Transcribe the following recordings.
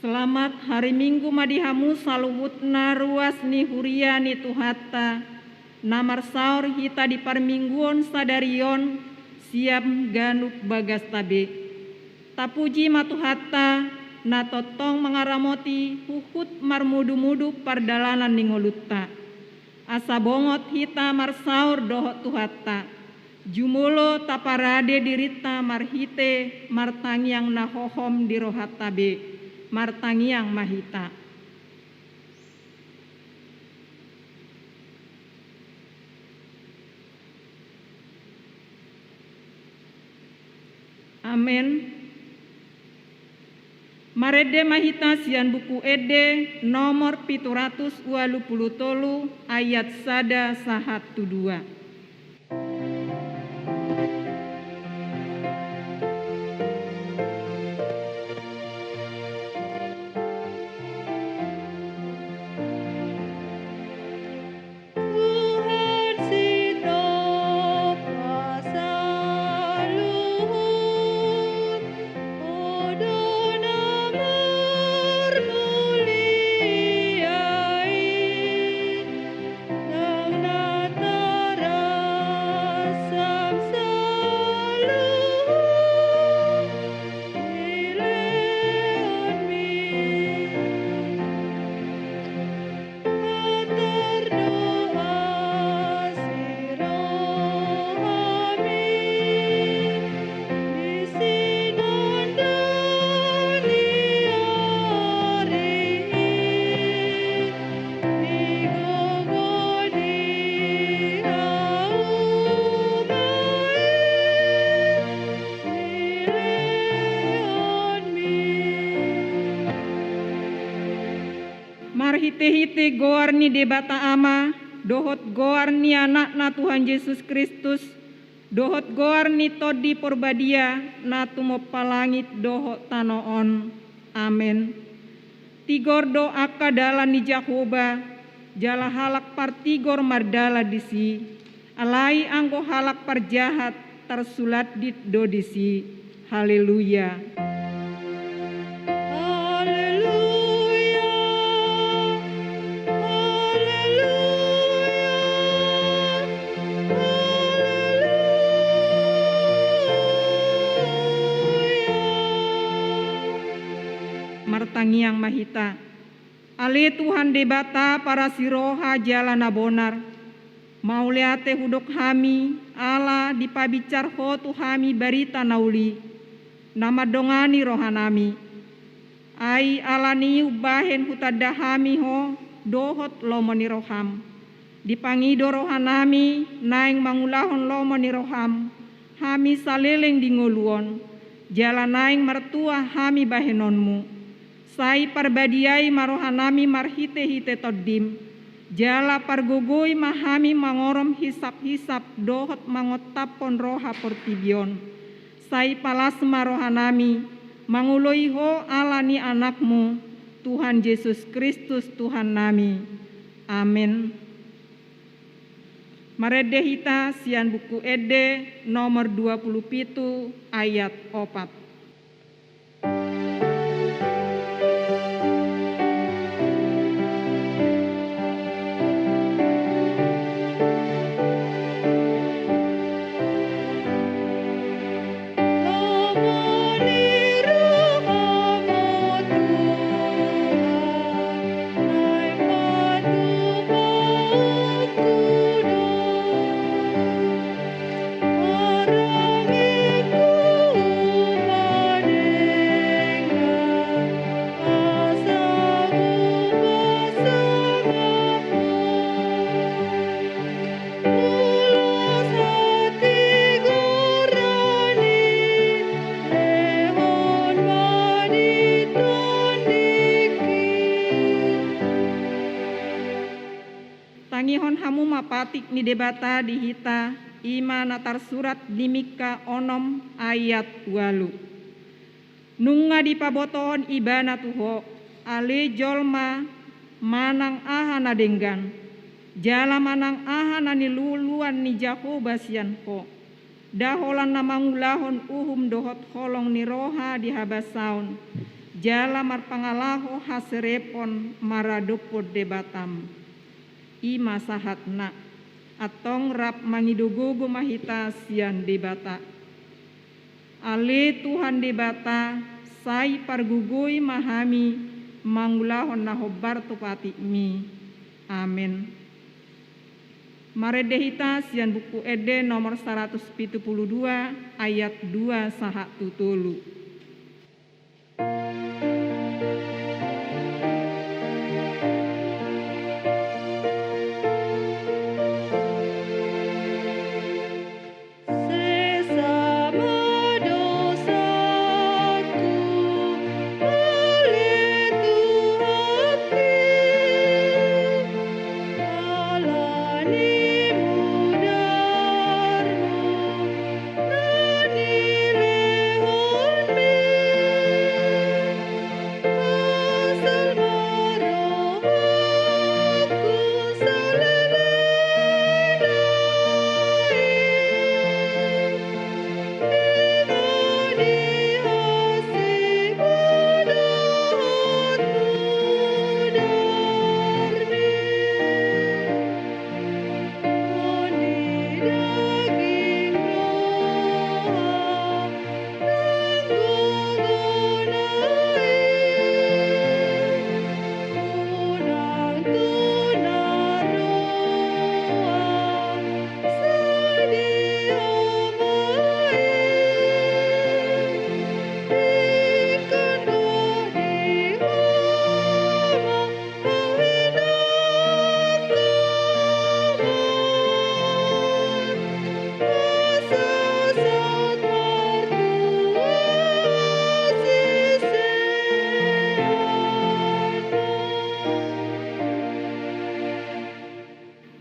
Selamat hari Minggu madihamu saluwutna ruas ni huria ni tuhatta. Namar saur hita di parmingguon sadarion siap ganuk bagas tabe. Tapuji matuhatta na totong mengaramoti huhut marmudu-mudu pardalanan ningolutta. Asa bongot hita marsaur dohot tuhatta. Jumulo taparade dirita marhite martangiang nahohom di rohat tabe. Martangiang mahita. Amin. Marede mahita sian buku ede nomor 723 ayat sada sahatu dua. Marhite-hite goar ni debata ama, dohot goar ni anak na Tuhan Yesus Kristus, dohot goar ni todi porbadia na tumo palangit dohot tanoon. Amin. Tigor do aka dalan ni Jakoba, jala halak partigor mardala disi, alai anggo halak parjahat tersulat dit do disi. Haleluya. Martangiang mahita. Ale Tuhan debata para siroha jalana bonar. Mauleate hudok hami, ala dipabicar ho tu hami barita nauli. Nama dongani rohanami. Ai alani ubahen hutada hami ho, dohot lomoni roham. Dipangido rohanami, naing mangulahon lomoni roham. Hami saleleng dingoluon. Jala naing mertua hami bahenonmu. Sai parbadiai marohanami marhite-hite todim. Jala pargogoi mahami mangorom hisap-hisap dohot mangotapon roha portibion. Sai palas marohanami manguloi ho alani anakmu Tuhan Yesus Kristus Tuhan nami. Amin. Marede hita sian buku ede nomor 27 ayat 4. Tangihon hamu mapatik ni debata dihita ima natar surat di Mika onom ayat 8. Nunga dipaboton ibana tuho ale jolma manang ahana denggan jala manang ahana ni luluan ni Jakoba sian ko daholan na mangulahon uhum dohot holong ni roha di habasaun jala marpangalaho haserepon maradopo debatam. Ima sahatna atong rap mangidugugu mahita sian debata. Ale Tuhan debata sai pargugui mahami mangulahon nahobar tupati mi. Amin. Maredehita sian buku ede nomor 172 ayat 2 saha tutulu.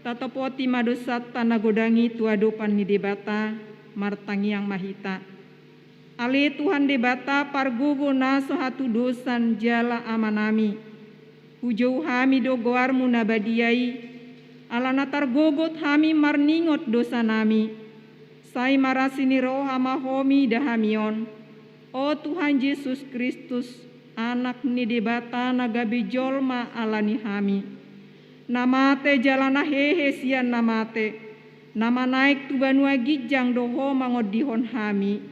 Tatopoti madosat tanagodangi tuadopan ni debata martangi yang mahita. Ale Tuhan debata pargogo na sahatu dosan jala amanami. Hujau hami do goarmu nabadiai. Alana targogot hami marningot dosa nami. Sai marasini roh hamahomi dahamion. O Tuhan Yesus Kristus, anak ni debata nagabi jolma alani hami. Namate jalana hehe sian namate. Nama naik tu banua gijang doho mangodihon hami.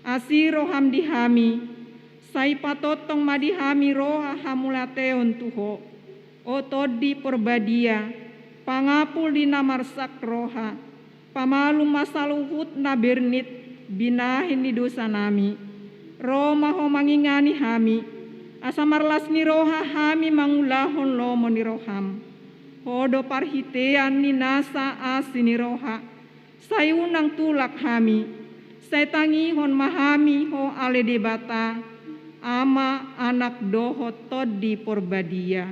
Asiro ham di hami. Sai patotong madi hami roha hamulateon tuho. O todi perbadia. Pangapul di namarsak roha. Pamalu masaluhut na bernit. Binahin di dosa nami. Roma ho mangingani hami. Asamarlas ni roha hami mangulahon lomo ni roham. Hodo parhitean ni nasa asini roha. Sayunang tulak hami. Say tangihon mahami ho ale debata. Ama anak doho todi porbadia.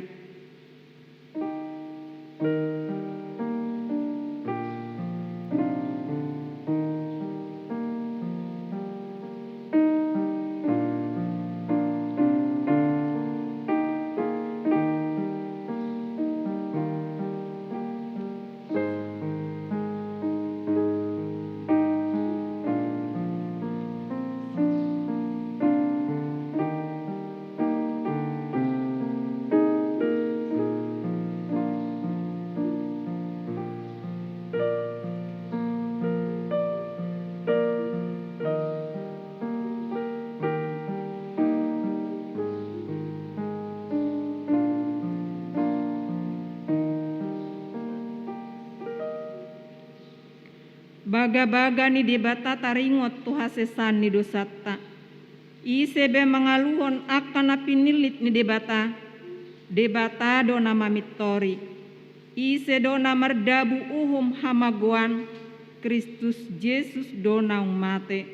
Baga-baga ni debata taringot tuhasesan ni dosata. Isebe mangaluhon akan napinilit ni debata. Debata do nama mitori. Ise do nama merdabu uhum hamaguan. Kristus Yesus do naung mate.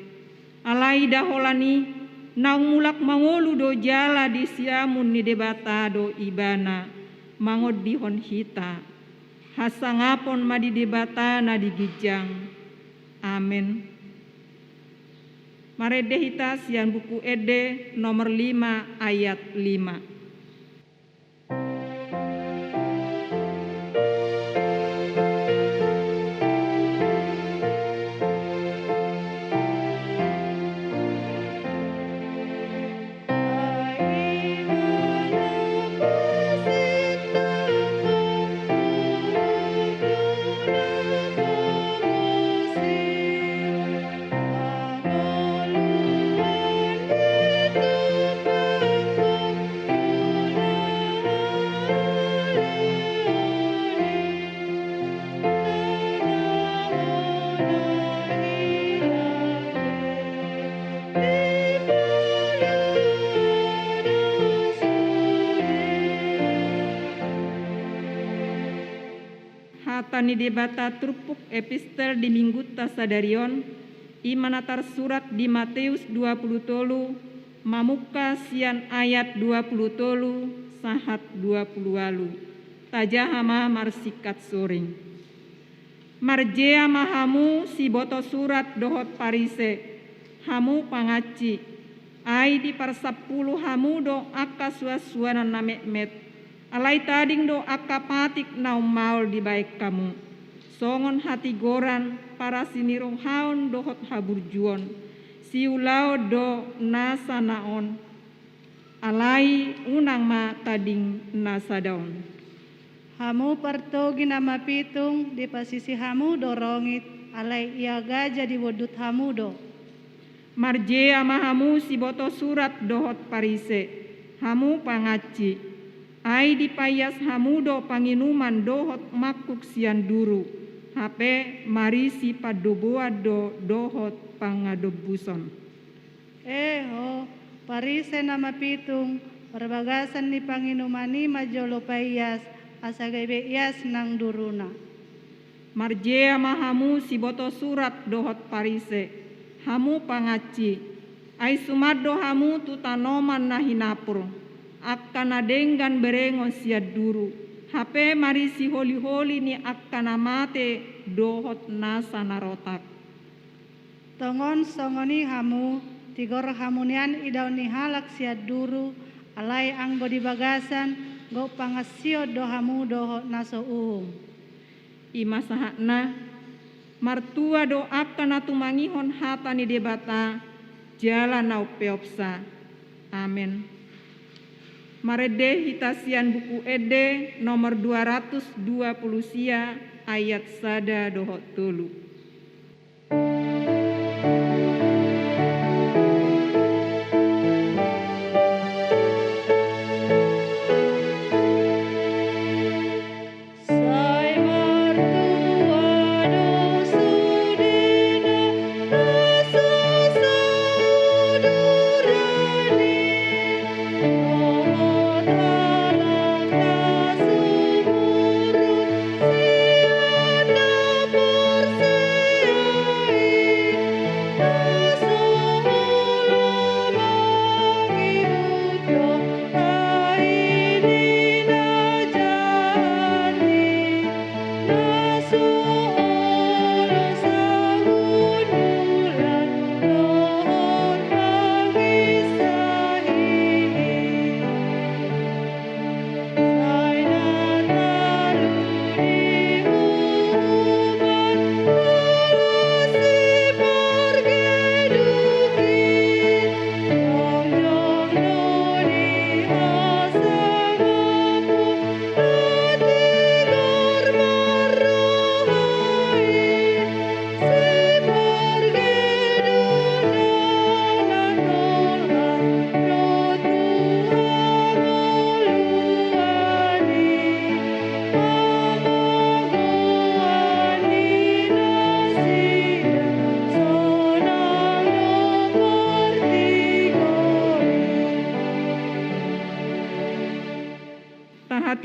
Alai daholani naung mulak mangolu do jala di siamun ni debata do ibana. Mangod dihon hita. Hasangapon madi debata na digijang. Amin. Maredehita sian buku ede nomor 5 ayat 5. I hatani debata trupuk epistel di mingguta sadarion, imanatar surat di Matius 20 mamuka sian ayat 20 sahat 20 walu. Tajahama marsikat soring. Marjea mahamu si boto surat dohot parise, hamu pangaci, ai di parsapulu hamu do akka suasuana namek-met, alai tading do akka patik naum maul di baik kamu. Songon hati goran para sinirong haon dohot haburjuon, siulau do nasa naon, alai unang ma tading nasa daun. Hamu partogi nama pitung di pasisi hamu dorongit, alai iaga jadi wodut hamu do. Marjea mahamu si boto surat dohot parise, hamu pangaci, ai dipayas hamu do panginuman dohot makuk sian duru, hape marisi padoboa do dohot pangadobuson. Ho, parise nama pitung, perbagasan ni panginumani majolo payas, asagabe ias nang duruna. Marjea mahamu si boto surat dohot parise, hamu pangaci, ai sumado hamu tu tanoman na hinapur, akkana denggan berengon siad duru, hape marisi holi-holi ni akkana mate dohot nasa narotak. Tongon songoni hamu, tigor hamunian idaw ni halak siad duru, alai anggo di bagasan, go pangasio do hamu dohot naso Ima sahakna, martua do akkana tumangihon hatani debata, jalan nau peopsa. Amin. Marede hitasian buku ede nomor 220 sia ayat sada dohot tulu.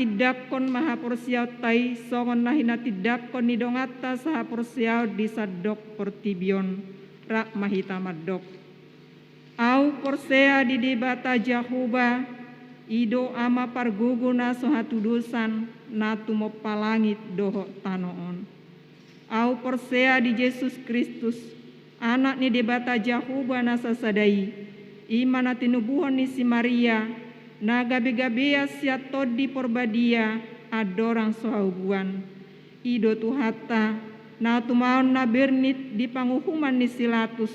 Tidakon maha porsiaw tai songon nahina tidakon ni dongata saha porsiaw di sadok portibion rak mahita madok. Au porsea di debata jahuba ido ama parguguna sohatudusan natu mopalangit doho tanoon. Au porsea di Yesus Kristus anak ni debata jahuba nasa sadai imana tinubuhon ni si Maria na gabi-gabia sia todi porbadia adorang sohaubuan. Ido tuhata na tumaon na bernit di panguhuman ni Silatus.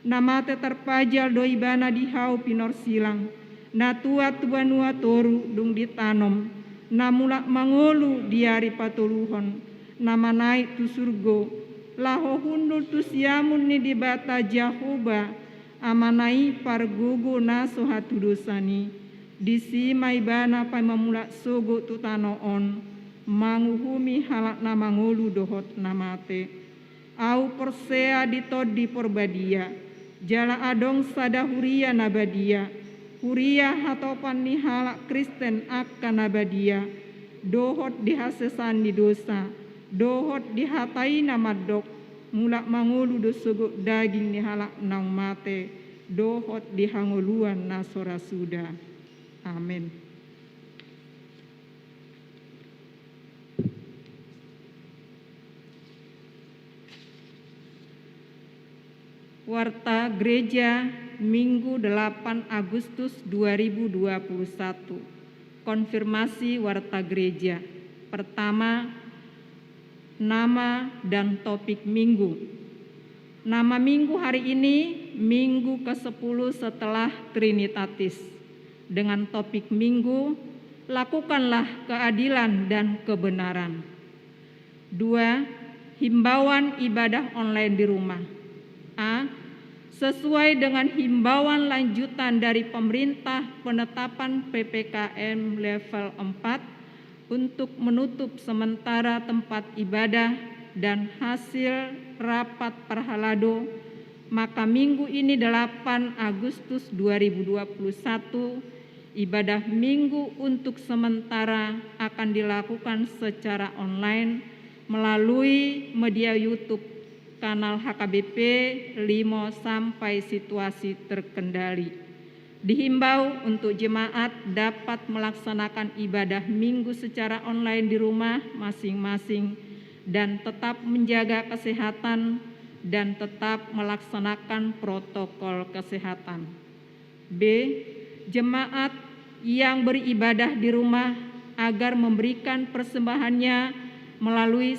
Na mate terpajal do ibana di hau pinor silang. Na tua tuanua toru dung ditanom. Na mulak mangolu diari patuluhon. Na manai tu surgo. Laho hundul tu siamun ni dibata jahuba. Amanai pargugu na sohatudosani. Disi maibana pai mamulak sogo tutanoon manguhumi halak na mangolu dohot namate au persea ditodi porbadia jala adong sada huria nabadia huria hatopan ni halak Kristen akka nabadia dohot dihasesan di dosa dohot dihatai nama dok, mulak mangulu do suguk daging ni halak nang mate, dohot dihanguluan nasora suda. Amin. Warta Gereja Minggu 8 Agustus 2021. Konfirmasi Warta Gereja. Pertama, nama dan topik minggu. Nama minggu hari ini minggu ke-10 setelah Trinitatis. Dengan topik minggu, lakukanlah keadilan dan kebenaran. 2. Himbauan ibadah online di rumah. A. Sesuai dengan himbauan lanjutan dari pemerintah penetapan PPKM level 4 untuk menutup sementara tempat ibadah dan hasil rapat perhalado, maka minggu ini 8 Agustus 2021 ibadah minggu untuk sementara akan dilakukan secara online melalui media YouTube kanal HKBP 5 sampai situasi terkendali. Dihimbau untuk jemaat dapat melaksanakan ibadah minggu secara online di rumah masing-masing dan tetap menjaga kesehatan dan tetap melaksanakan protokol kesehatan. B. Jemaat yang beribadah di rumah agar memberikan persembahannya melalui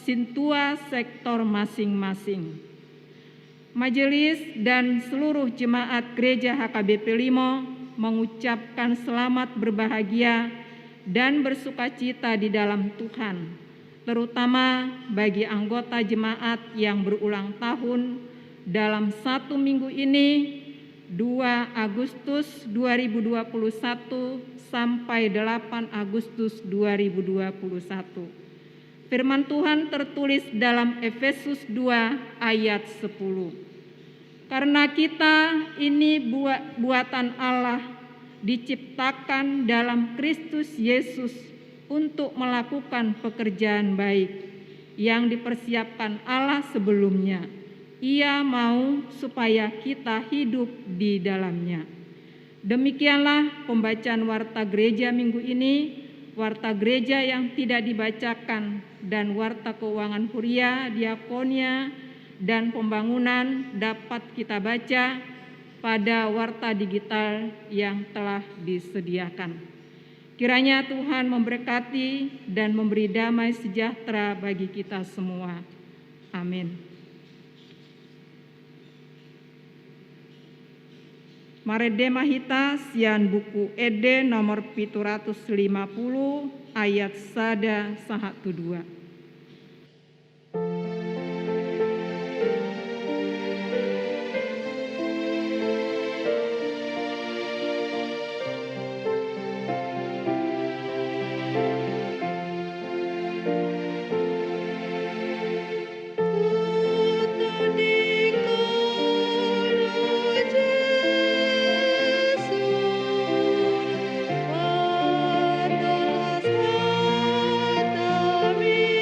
sintua sektor masing-masing. Majelis dan seluruh jemaat Gereja HKBP 5 mengucapkan selamat berbahagia dan bersukacita di dalam Tuhan, terutama bagi anggota jemaat yang berulang tahun dalam 1 minggu ini, 2 Agustus 2021 sampai 8 Agustus 2021. Firman Tuhan tertulis dalam Efesus 2 ayat 10. Karena kita ini buatan Allah, diciptakan dalam Kristus Yesus untuk melakukan pekerjaan baik yang dipersiapkan Allah sebelumnya. Ia mau supaya kita hidup di dalamnya. Demikianlah pembacaan Warta Gereja minggu ini. Warta gereja yang tidak dibacakan dan warta keuangan Huria, Diakonia, dan pembangunan dapat kita baca pada warta digital yang telah disediakan. Kiranya Tuhan memberkati dan memberi damai sejahtera bagi kita semua. Amin. Marede Mahita sian buku Ede nomor 750 ayat sada sahatu 2. Kami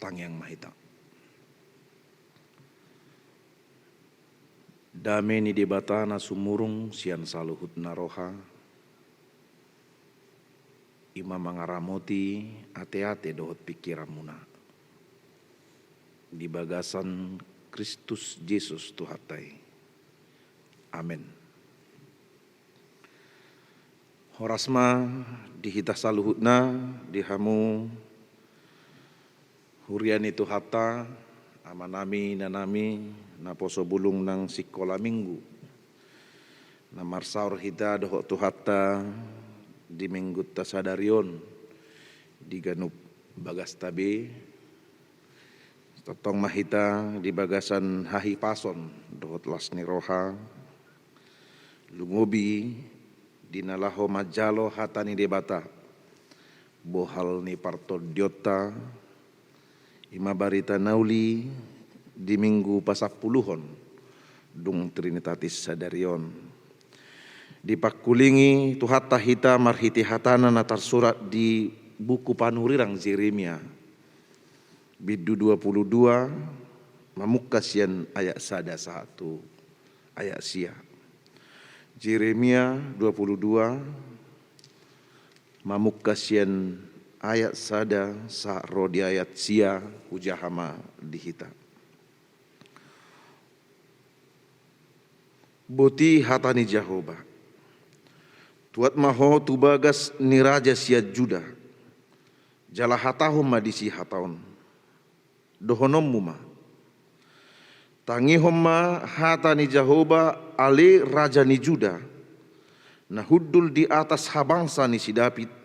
Tang Yang Mahita. Dame ni debatana sumurung sian saluhut naroha. Ima mangaramoti ate-ate dohot pikiramuna. Di bagasan Kristus Yesus Tuhatai. Amin. Horasma dihita saluhutna dihamu hurian itu hata amanami nanami na poso bulung nang sikola minggu na marsaur hita doho tu hata di minggu tasadarion di ganup bagas tabe totong mahita di bagasan hahi pason doho lasni roha lungobi dinalaho majalo hatani debata bohal ni parto diota ima barita nauli di minggu pasapuluhon dung Trinitatis Sadarion dipakulingi tuhata hita marhiti hatana natar surat di buku panurirang Yeremia bidu 22 mamukasian ayat sada 1 ayat sia Yeremia 22 mamukasian ayat sada sa rodi ayat sia hujahama dihita. Boti hatani Jahoba. Tuat maho tu bagas ni raja sia Juda. Jala hatahum madisi hataon. Dohonom muma. Tangi homma hatani Jahoba ali raja ni Juda. Nahudul di atas habangsa ni si David.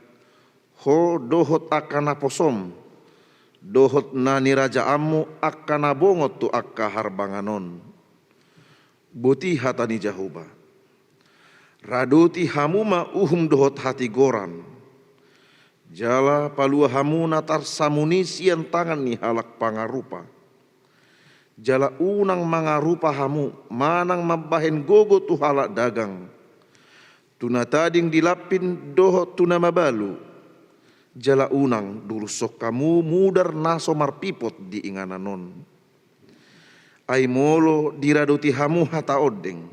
Ho dohot akana posom. Dohot nani raja amu akana bongot tu akka harbanganon. Boti hatani Jahoba. Radoti hamuma uhum dohot hati goran. Jala palua hamu natar samunisian tangan ni halak pangarupa. Jala unang mangarupa hamu manang mabahen gogo tu halak dagang. Tuna tading dilapin dohot tuna mabalu. Jala unang durusok kamu mudar naso marpipot di ingananon. Ai molo diradoti hamu hata odeng.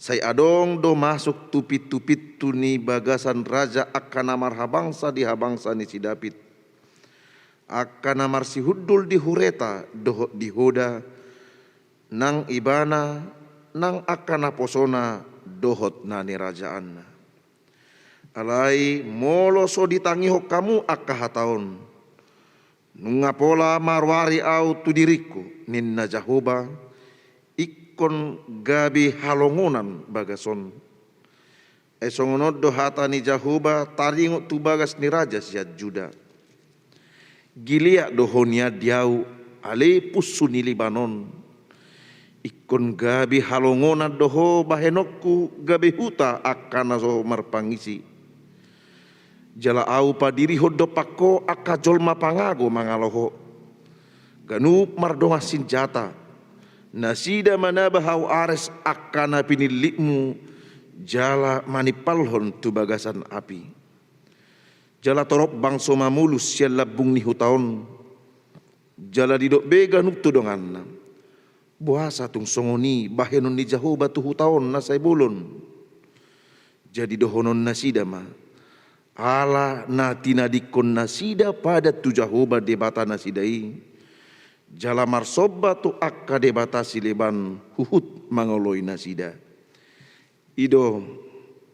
Say adong do masuk tupit-tupit tuni bagasan raja akana marhabangsa di habangsa ni si David. Akana marsi hudul di hureta dohot di hoda nang ibana nang akana posona dohot nani rajaan. Alai molo so ditangihok kamu akka hataon. Nungapola marwari au tu diriku ninna Jahoba ikon gabi halongonan bagason. Esongonod do hatani Jahoba taringot tu bagas ni raja siat Juda. Gilia dohonia diau ale pusu ni Libanon. Ikon gabi halongonan doho bahenokku gabi huta akana so marpangisi. Jala au padiri hodo pako akka jolma pangago mangaloho. Ganup mardonga sinjata. Nasida manabahau ares akana pinilikmu. Jala manipalhon tu bagasan api. Jala torop bangso mamulus siya labung ni hutaon. Jala didok bega nup tudongan. Buasa tung songoni bahenon ni Jahoba tu hutaon nasay bulon. Jadi dohonon nasida ma. Ala na tinadikon nasida pada tu Jahoba debata nasidai. Jala marsoba tu akka debata sileban huhut mangoloi nasida. Ido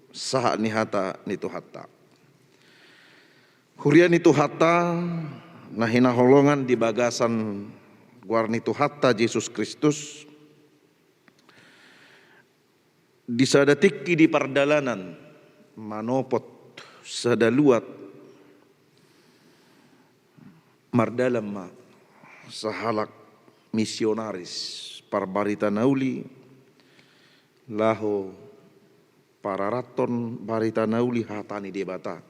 saha ni hata ni tu hata. Hurian itu hata nahina holongan di bagasan guarni tu hata Yesus Kristus. Disadatikki di pardalanan manopot sadaluat mardalam ma sahalak misionaris parbarita nauli laho pararaton barita nauli hatani debata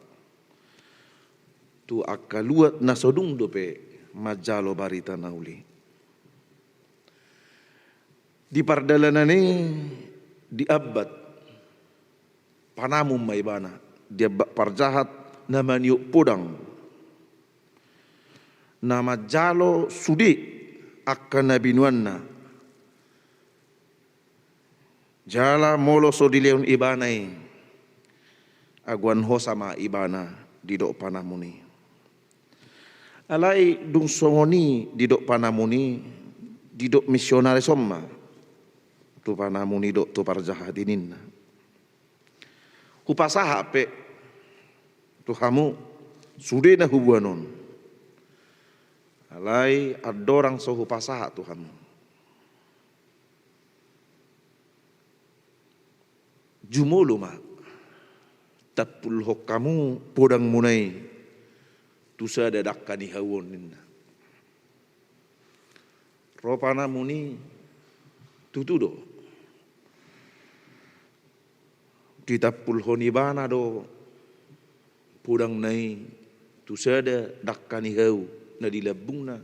tu akaluat nasodung dope majalo barita nauli di pardalanan ini di abad panamum maibana dia parjahat namanya podang. nama jalo sudi akan nabinuanna jala molo so dileon ibanai aguan ho sama ibana didok panamuni alai dung songoni didok panamuni didok misionari somma tu panamuni dok tu parjahatinin hupasaha pe tu hamu sude na hubuanon alai adorang so hupasaha tu hamu jumolo ma tapul hok kamu podang munai tusa dadakkan di hawon ninna ropana muni tutudo di tapul honibana do podang nai tusa dakkan di haw na dilabungna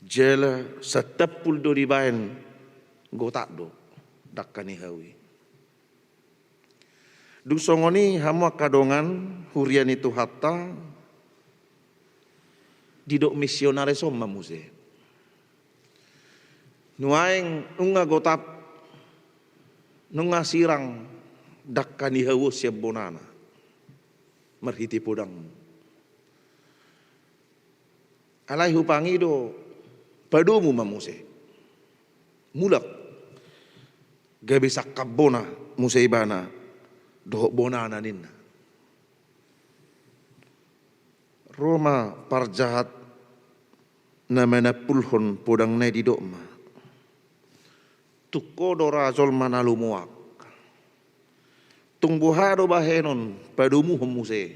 jela satapul do dibayan gotak do dakkan di hawi Dusongoni hamu kadongan hurian itu hatta didok misionare somma muse. Nuaing unga gotap nunga sirang dakkani hawu siap bonana merhiti podang. Alai hupangi do padumu mamuse. Mulak gabisa kabona muse ibana. Dohok bonana ninna. Roma parjahat namanya pulhon podang nai di dokma. Tukko dora zol manalu muak. Tungbuhado bahenon padumu homuse.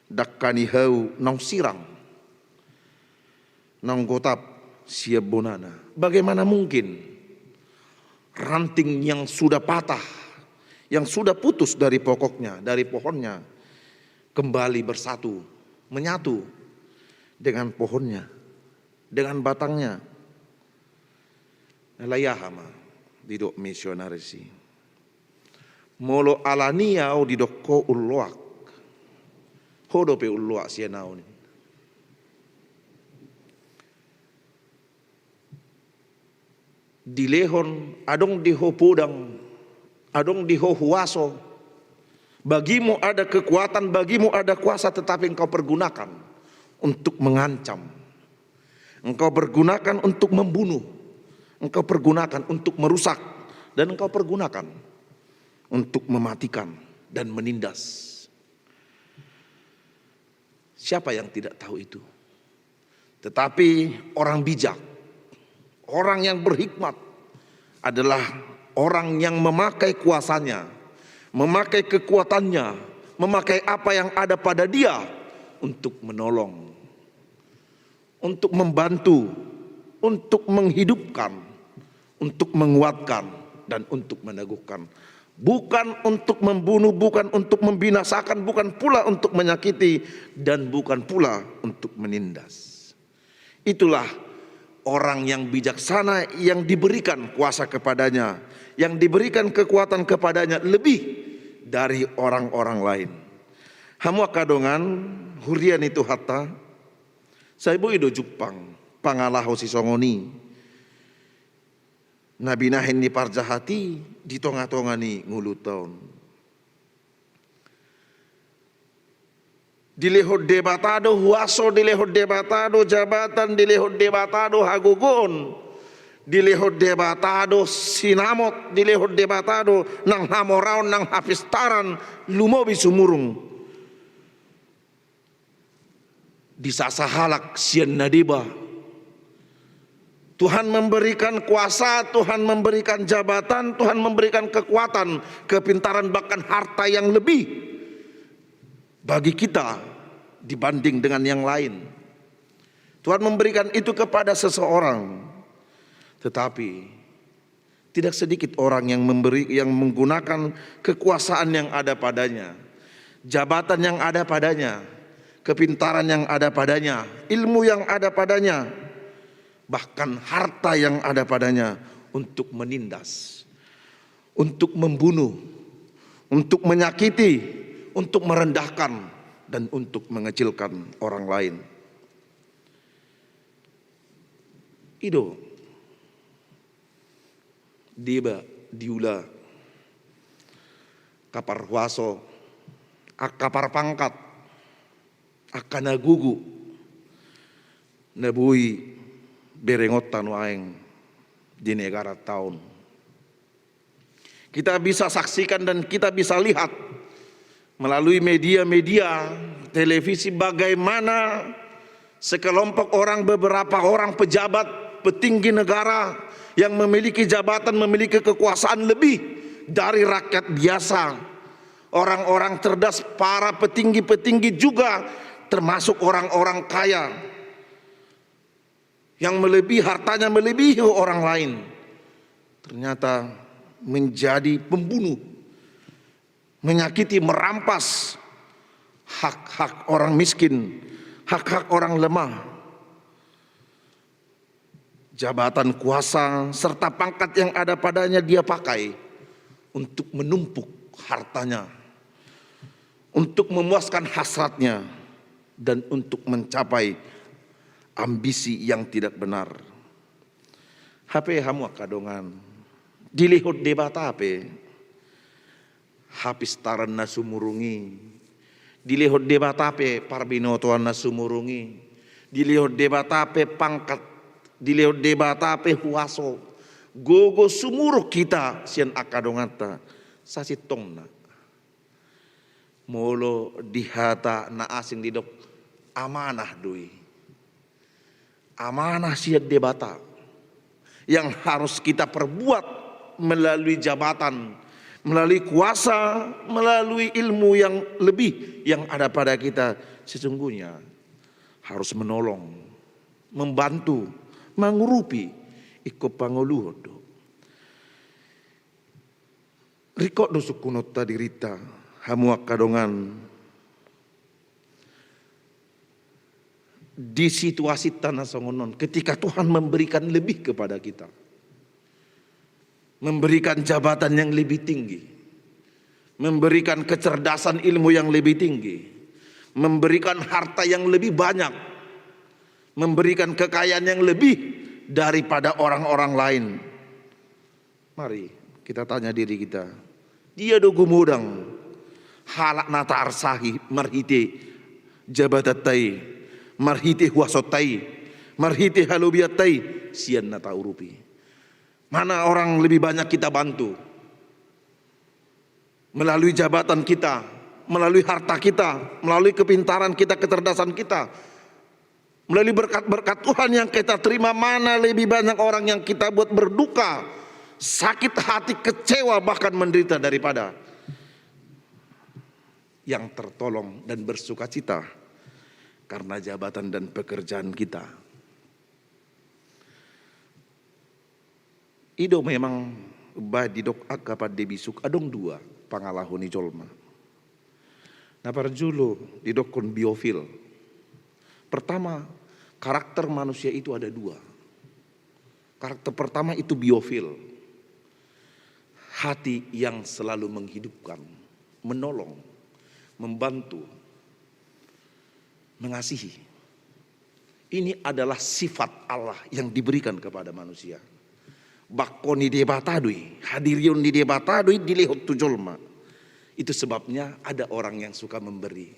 Dakkani hau nang sirang. Nang gotap siap bonana. Bagaimana mungkin ranting yang sudah patah, yang sudah putus dari pokoknya, dari pohonnya, kembali bersatu, menyatu dengan pohonnya, dengan batangnya. Layahama didok misionarisi. Molo alania o didok ko ulloak. Hodo pe ulloak sienau ni. Dilehon adong diho podang, adong diho huaso, bagimu ada kekuatan, bagimu ada kuasa, tetapi engkau pergunakan untuk mengancam, engkau pergunakan untuk membunuh, engkau pergunakan untuk merusak, dan engkau pergunakan untuk mematikan dan menindas. Siapa yang tidak tahu itu? Tetapi orang bijak, orang yang berhikmat adalah orang yang memakai kuasanya, memakai kekuatannya, memakai apa yang ada pada dia untuk menolong, untuk membantu, untuk menghidupkan, untuk menguatkan, dan untuk meneguhkan. Bukan untuk membunuh, bukan untuk membinasakan, bukan pula untuk menyakiti, dan bukan pula untuk menindas. Itulah orang yang bijaksana yang diberikan kuasa kepadanya, yang diberikan kekuatan kepadanya lebih dari orang-orang lain. Hamu kadongan hurian itu hatta saibu ido Jepang pangalaho si songoni nabi nahin ni parjahati di tonga-tongani ngulu taun dilehod debatado huaso, dilehod debatado jabatan, dilehod debatado hagugon, dilehod debatado sinamot, dilehod debatado nang hamoraon, nang hafistaran lumobi sumurung disasahalak sian nadiba. Tuhan memberikan kuasa, Tuhan memberikan jabatan, Tuhan memberikan kekuatan, kepintaran, bahkan harta yang lebih bagi kita dibanding dengan yang lain. Tuhan memberikan itu kepada seseorang, tetapi tidak sedikit orang yang menggunakan kekuasaan yang ada padanya, jabatan yang ada padanya, kepintaran yang ada padanya, ilmu yang ada padanya, bahkan harta yang ada padanya untuk menindas, untuk membunuh, untuk menyakiti, untuk merendahkan, dan untuk mengecilkan orang lain. Ido diba diula kapar huaso akapar pangkat akana gugu nabui berengotan waeng di negara tahun. Kita bisa saksikan dan kita bisa lihat melalui media-media televisi bagaimana sekelompok orang, beberapa orang pejabat petinggi negara yang memiliki jabatan, memiliki kekuasaan lebih dari rakyat biasa. Orang-orang cerdas, para petinggi-petinggi juga termasuk orang-orang kaya yang melebihi hartanya, melebihi orang lain. Ternyata menjadi pembunuh, menyakiti, merampas hak-hak orang miskin, hak-hak orang lemah. Jabatan kuasa serta pangkat yang ada padanya dia pakai untuk menumpuk hartanya, untuk memuaskan hasratnya, dan untuk mencapai ambisi yang tidak benar. HP hamu kadongan dilihut debat HP habis taran nasumurungi, dilihut debat HP parbinotoan nasumurungi, dilihut debat HP pangkat, dilihut debat HP huaso gogo sumuruh kita sian akadongata sasitongna molo dihata na asing didok amanah dui, amanah siat debata yang harus kita perbuat melalui jabatan, melalui kuasa, melalui ilmu yang lebih yang ada pada kita. Sesungguhnya harus menolong, membantu, mengurupi ikut panguluhodo. Rikok dosukunot tadi rita hamuak kadongan di situasi tanah songonon ketika Tuhan memberikan lebih kepada kita, memberikan jabatan yang lebih tinggi, memberikan kecerdasan ilmu yang lebih tinggi, memberikan harta yang lebih banyak, memberikan kekayaan yang lebih daripada orang-orang lain. Mari kita tanya diri kita, dia dogu mudang halak nata arsahi marhite jabatatai, marhite huasotai, marhite halubiatai, sian nata urupi. Mana orang lebih banyak kita bantu melalui jabatan kita, melalui harta kita, melalui kepintaran kita, kecerdasan kita, melalui berkat-berkat Tuhan yang kita terima. Mana lebih banyak orang yang kita buat berduka, sakit hati, kecewa, bahkan menderita daripada yang tertolong dan bersuka cita karena jabatan dan pekerjaan kita. Ido memang badidok akapat debisuk adong dua pangalahoni jolma. Nah parjulo didokon biofil. Pertama, karakter manusia itu ada dua. Karakter pertama itu biofil, hati yang selalu menghidupkan, menolong, membantu, mengasihi. Ini adalah sifat Allah yang diberikan kepada manusia. Bakoni debatadui, hadirion di debatadui dilehot tujolma. Itu sebabnya ada orang yang suka memberi,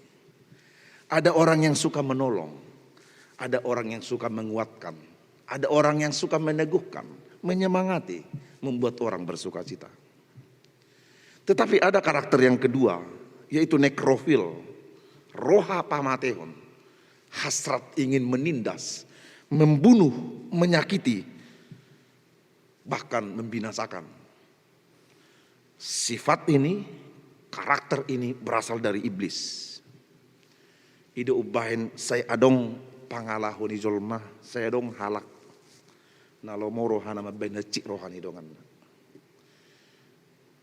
ada orang yang suka menolong, ada orang yang suka menguatkan, ada orang yang suka meneguhkan, menyemangati, membuat orang bersuka cita. Tetapi ada karakter yang kedua, yaitu nekrofil, roha pamatehon, hasrat ingin menindas, membunuh, menyakiti, bahkan membinasakan. Sifat ini, karakter ini berasal dari iblis. Ide ubahin saya adong pangalahoni jolma, saya adong halak nalomoro hana mabenecik rohani dongan.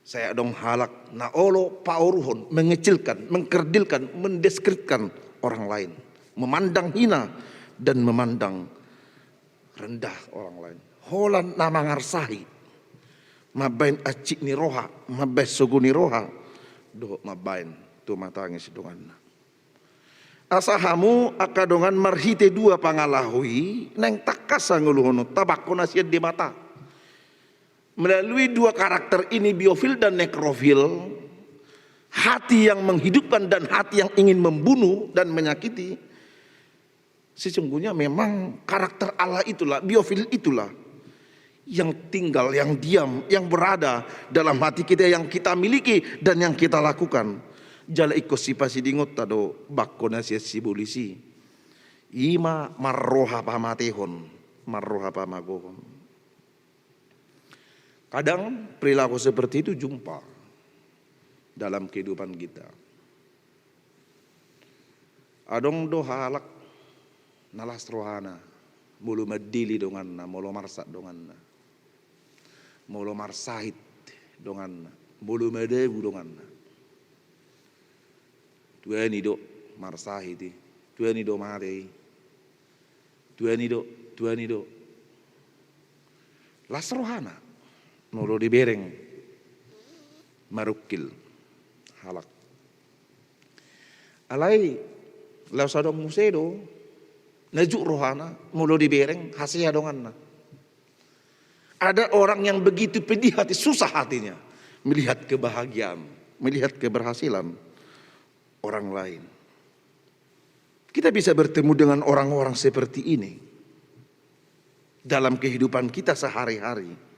Saya adong halak na olo pauruhon, mengecilkan, mengkerdilkan, mendeskripsikan orang lain, memandang hina dan memandang rendah orang lain. Holan nama ngarsahi mabain acik ni roha, mabain sugu ni roha, do mabain tu matangis dongan. asahamu akadongan marhite dua pangalahui neng takasa nguluhono tabako nasiat di mata. Melalui dua karakter ini, biofil dan nekrofil, hati yang menghidupkan dan hati yang ingin membunuh dan menyakiti, sesungguhnya memang karakter Allah itulah, biofil itulah yang tinggal, yang diam, yang berada dalam hati kita, yang kita miliki dan yang kita lakukan. Jala ikut sipasi dingot tado bakko nasiat sibulisi ima marroha pamatehon marroha pamagohon. Kadang perilaku seperti itu jumpa dalam kehidupan kita. Adong do halak nalas rohana mulu medili donganna, mulu marsak donganna, mulu marsahit donganna, mulu medebu donganna. Tuani do marsahiti, tuani do marei, tuani do las rohana. Nolo di bereng marukil halak alai lau sadong musedo najuk rohana mulo di bereng hasia donganna. Ada orang yang begitu pedih hati, susah hatinya melihat kebahagiaan, melihat keberhasilan orang lain. Kita bisa bertemu dengan orang-orang seperti ini dalam kehidupan kita sehari-hari.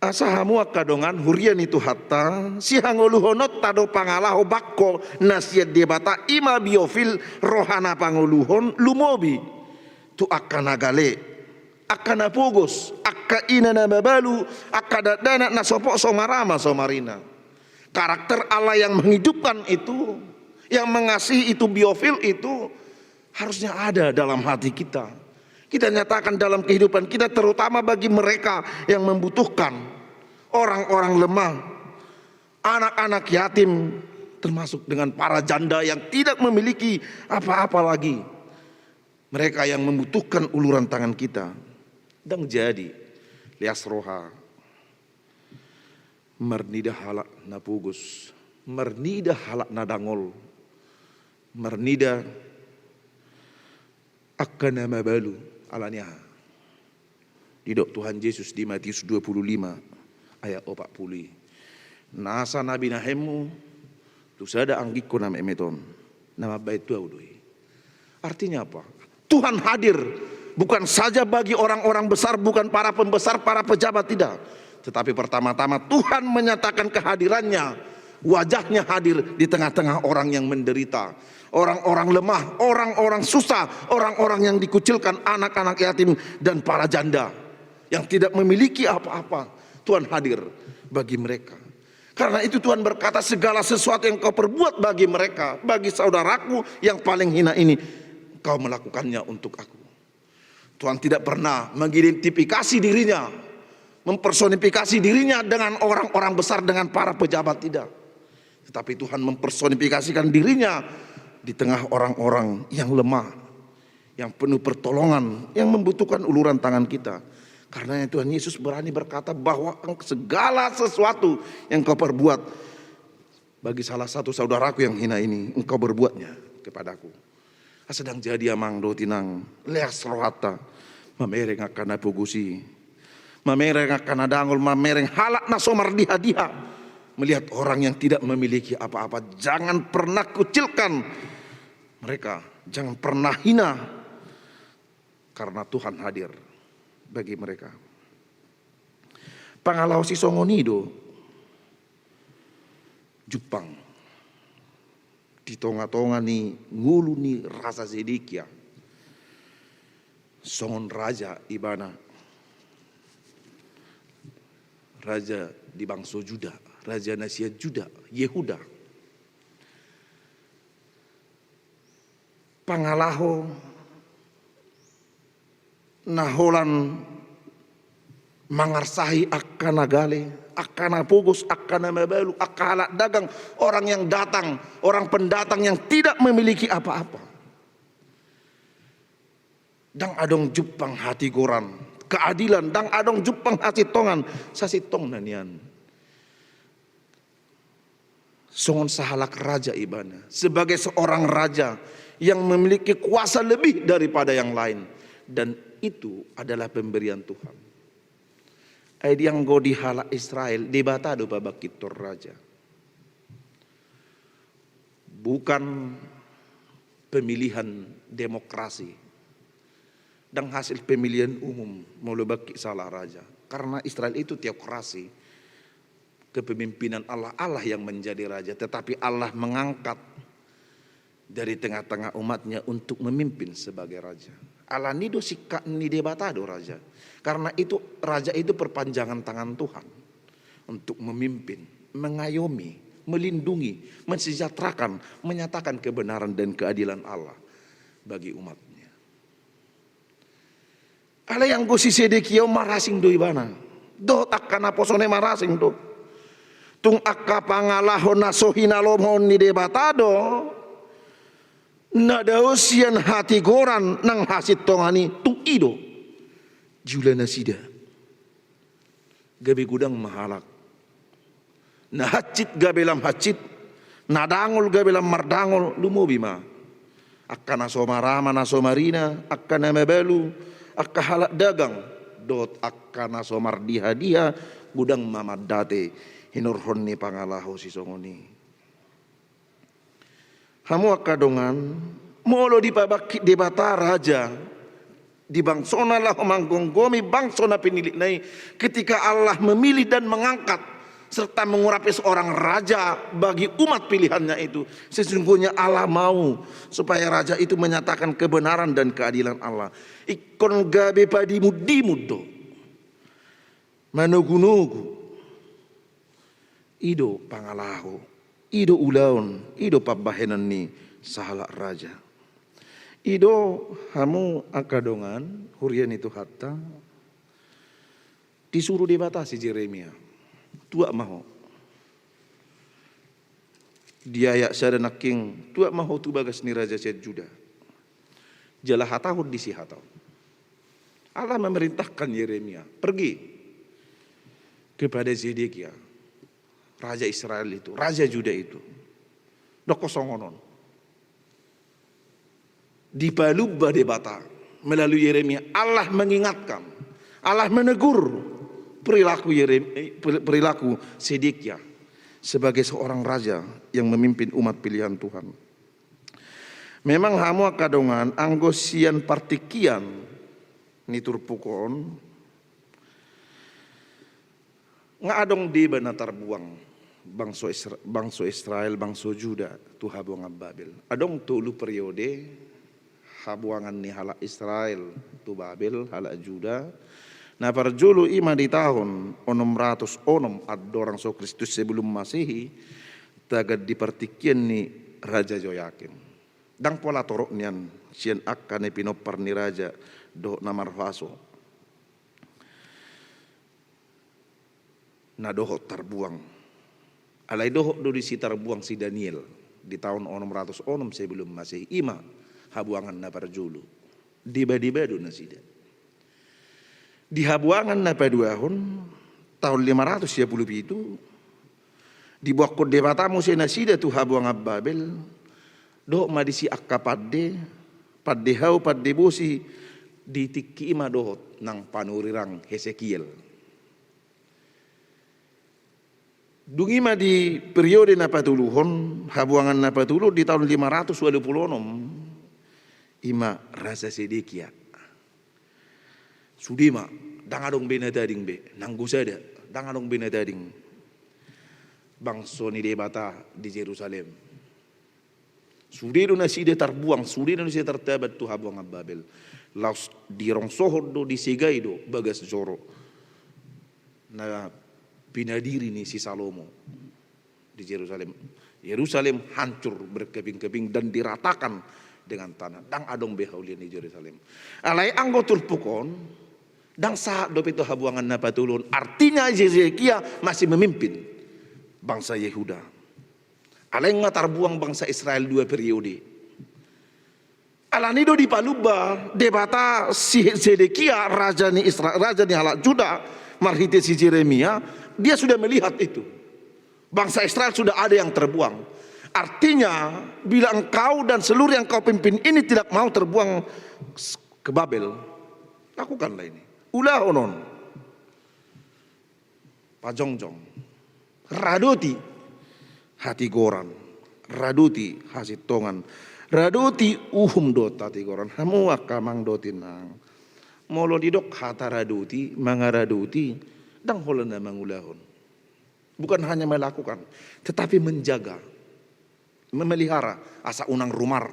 Asahamu akadongan hurian itu hatta sihangoluhonot tado pangalaho bakko nasiat debata ima biofil rohana pangoluhon lumobi tu akana gale akana pogos akka ina mabalu akada dana nasopok somarama somarina. Karakter Allah yang menghidupkan itu, yang mengasihi itu, biofil itu harusnya ada dalam hati kita. Kita nyatakan dalam kehidupan kita, terutama bagi mereka yang membutuhkan, orang-orang lemah, anak-anak yatim, termasuk dengan para janda yang tidak memiliki apa-apa lagi. Mereka yang membutuhkan uluran tangan kita. Dan jadi lias roha mernida halak napugus, mernida halak nadangol, mernida akana mabalu alanya. Didok Tuhan Yesus di Matius 25 ayat 40. Nasa nabi nahemu tu sada anggiko nama emeton nama bait tuaudoi. Artinya apa? Tuhan hadir bukan saja bagi orang-orang besar, bukan para pembesar, para pejabat, tidak. Tetapi pertama-tama Tuhan menyatakan kehadirannya, wajahnya hadir di tengah-tengah orang yang menderita, orang-orang lemah, orang-orang susah, orang-orang yang dikucilkan, anak-anak yatim dan para janda yang tidak memiliki apa-apa. Tuhan hadir bagi mereka. Karena itu Tuhan berkata, segala sesuatu yang kau perbuat bagi mereka, bagi saudaraku yang paling hina ini, kau melakukannya untuk aku. Tuhan tidak pernah mengidentifikasi dirinya, mempersonifikasi dirinya dengan orang-orang besar, dengan para pejabat, tidak. Tetapi Tuhan mempersonifikasikan dirinya di tengah orang-orang yang lemah, yang penuh pertolongan, yang membutuhkan uluran tangan kita. Karena Tuhan Yesus berani berkata bahwa segala sesuatu yang kau perbuat bagi salah satu saudaraku yang hina ini, engkau berbuatnya kepadaku. Sedang jadi amang do tinang leas rohata mamereng akan pugusi, mamereng akan adangol, mamereng halak nasomar diha-diha. Melihat orang yang tidak memiliki apa-apa, jangan pernah kucilkan mereka, jangan pernah hina, karena Tuhan hadir bagi mereka. Pangalau si songonido Jepang di tonga-tonga ni ngulu ni rasa Zedekia songon raja ibana raja di bangsa Juda, raja nasihat Juda, Yehuda. Pangalaho naholan mangarsahi akana gale, akana pugos, akana mabalu, akala dagang, orang yang datang, orang pendatang yang tidak memiliki apa-apa. Dang adong jupang hati goran, keadilan, dang adong jupang hati tongan, sasitong nanian. songon sahalak raja ibana sebagai seorang raja yang memiliki kuasa lebih daripada yang lain, dan itu adalah pemberian Tuhan. Ai yang go di halak Israel debatado babakitor raja. Bukan pemilihan demokrasi dan hasil pemilihan umum mau bagi salah raja, karena Israel itu teokrasi, kepemimpinan Allah yang menjadi raja, tetapi Allah mengangkat dari tengah-tengah umatnya untuk memimpin sebagai raja. Allah nido sikka ni debatado raja, karena itu raja itu perpanjangan tangan Tuhan untuk memimpin, mengayomi, melindungi, mensejahterakan, menyatakan kebenaran dan keadilan Allah bagi umatnya. Ale yang go si Sedekia marasing do ibana. Do takana posone marasing do. Tung akka pangalahon nasohina lomon ni debatado. Nadausian hati goran nang hasit tongani tung ido. Julana sida. Gabi gudang mahalak. Na hacit gabelam hacit. Nadangol gabelam mardangol lumobima. Akka nasomarama nasomarina. Akka namabelu. Akka halak dagang dot akka nasomar dia gudang mamadate hinurhon ni pangalaho si songoni. Hamu akka dongan molo di pabaki debata raja di bangsona lah manggonggomi bangsona penilik nai ketika Allah memilih dan mengangkat serta mengurapi seorang raja bagi umat pilihannya itu. Sesungguhnya Allah mau supaya raja itu menyatakan kebenaran dan keadilan Allah. Ikon gabe padimu dimuddo manugunugu ido pangalaho ido ulaon ido pabahenan ni sahala raja ido hamu akadongan hurian itu hatta disuruh dibatasi Yeremia tua maho dia ya sada naking tua maho tu bagas ni raja Syed Juda jalah hatahun di sihatau. Allah memerintahkan Yeremia pergi kepada Zedekia, raja Israel itu, raja Juda itu. Doko songonon. Di palubba debata melalui Yeremia Allah mengingatkan, Allah menegur perilaku Zedekia sebagai seorang raja yang memimpin umat pilihan Tuhan. Memang hamu kadongan anggosian partikian nitur pukon ngadong di benatar buang bangso Israel bangso Juda tu habuangan Babel adong tulu periode habuangan ni halak Israel tu Babel halak Juda na parjulu ima di tahun 606 adorang so Kristus sebelum Masehi tagad di partikian ni Raja Joyakim dang pola torok nian sian akka ne pinopar ni raja do namarfaso na dohot terbuang alai dohot do disi terbuang si Daniel di tahun 606 sebelum Masehi ima habuangan na parjulu diba-diba do na sida di habuangan na paduahon tahun 500 ya puluh itu di buah kode batamu sena sida tu habuangan Babel do madisi akka padde hau padde bosi ditiki ima dohot nang panurirang Hesekiel. Dungi ma di periode na patuluhon habuangan na patuluh di tahun 526 ima Raja Sedekia. Sudima dangadong benadading be nanggusada dangadong benadading bangso ni debata di Jerusalem. Sudido na sida terbuang, sudido na sida tertabat tu habuangan Babel. Laus dirong sohod do disegai do bagas joro na pinadiri ni si Salomo di Jerusalem. Yerusalem hancur berkeping-keping dan diratakan dengan tanah. Dang adong behaulian di Jerusalem. Alai anggotul pukon dang sa do itu habuangan na patulun. Artinya Hezekia masih memimpin bangsa Yehuda. Alai ngatar buang bangsa Israel 2 periode. Alanido di Paluba debata si Zedekia raja ni Israel, raja ni halak Juda marhite si Yeremia, dia sudah melihat itu Bangsa Israel sudah ada yang terbuang. Artinya bila engkau dan seluruh yang kau pimpin ini tidak mau terbuang ke Babel, lakukanlah ini. Ulah onon, pajongjong, raduti hati goran, raduti hasitongan, raduti dota ti goran, hamu akamang dotinang, molo didok hata raduti, mangaraduti, dang holana mangulahon. Bukan hanya melakukan, tetapi menjaga, memelihara asa unang rumar,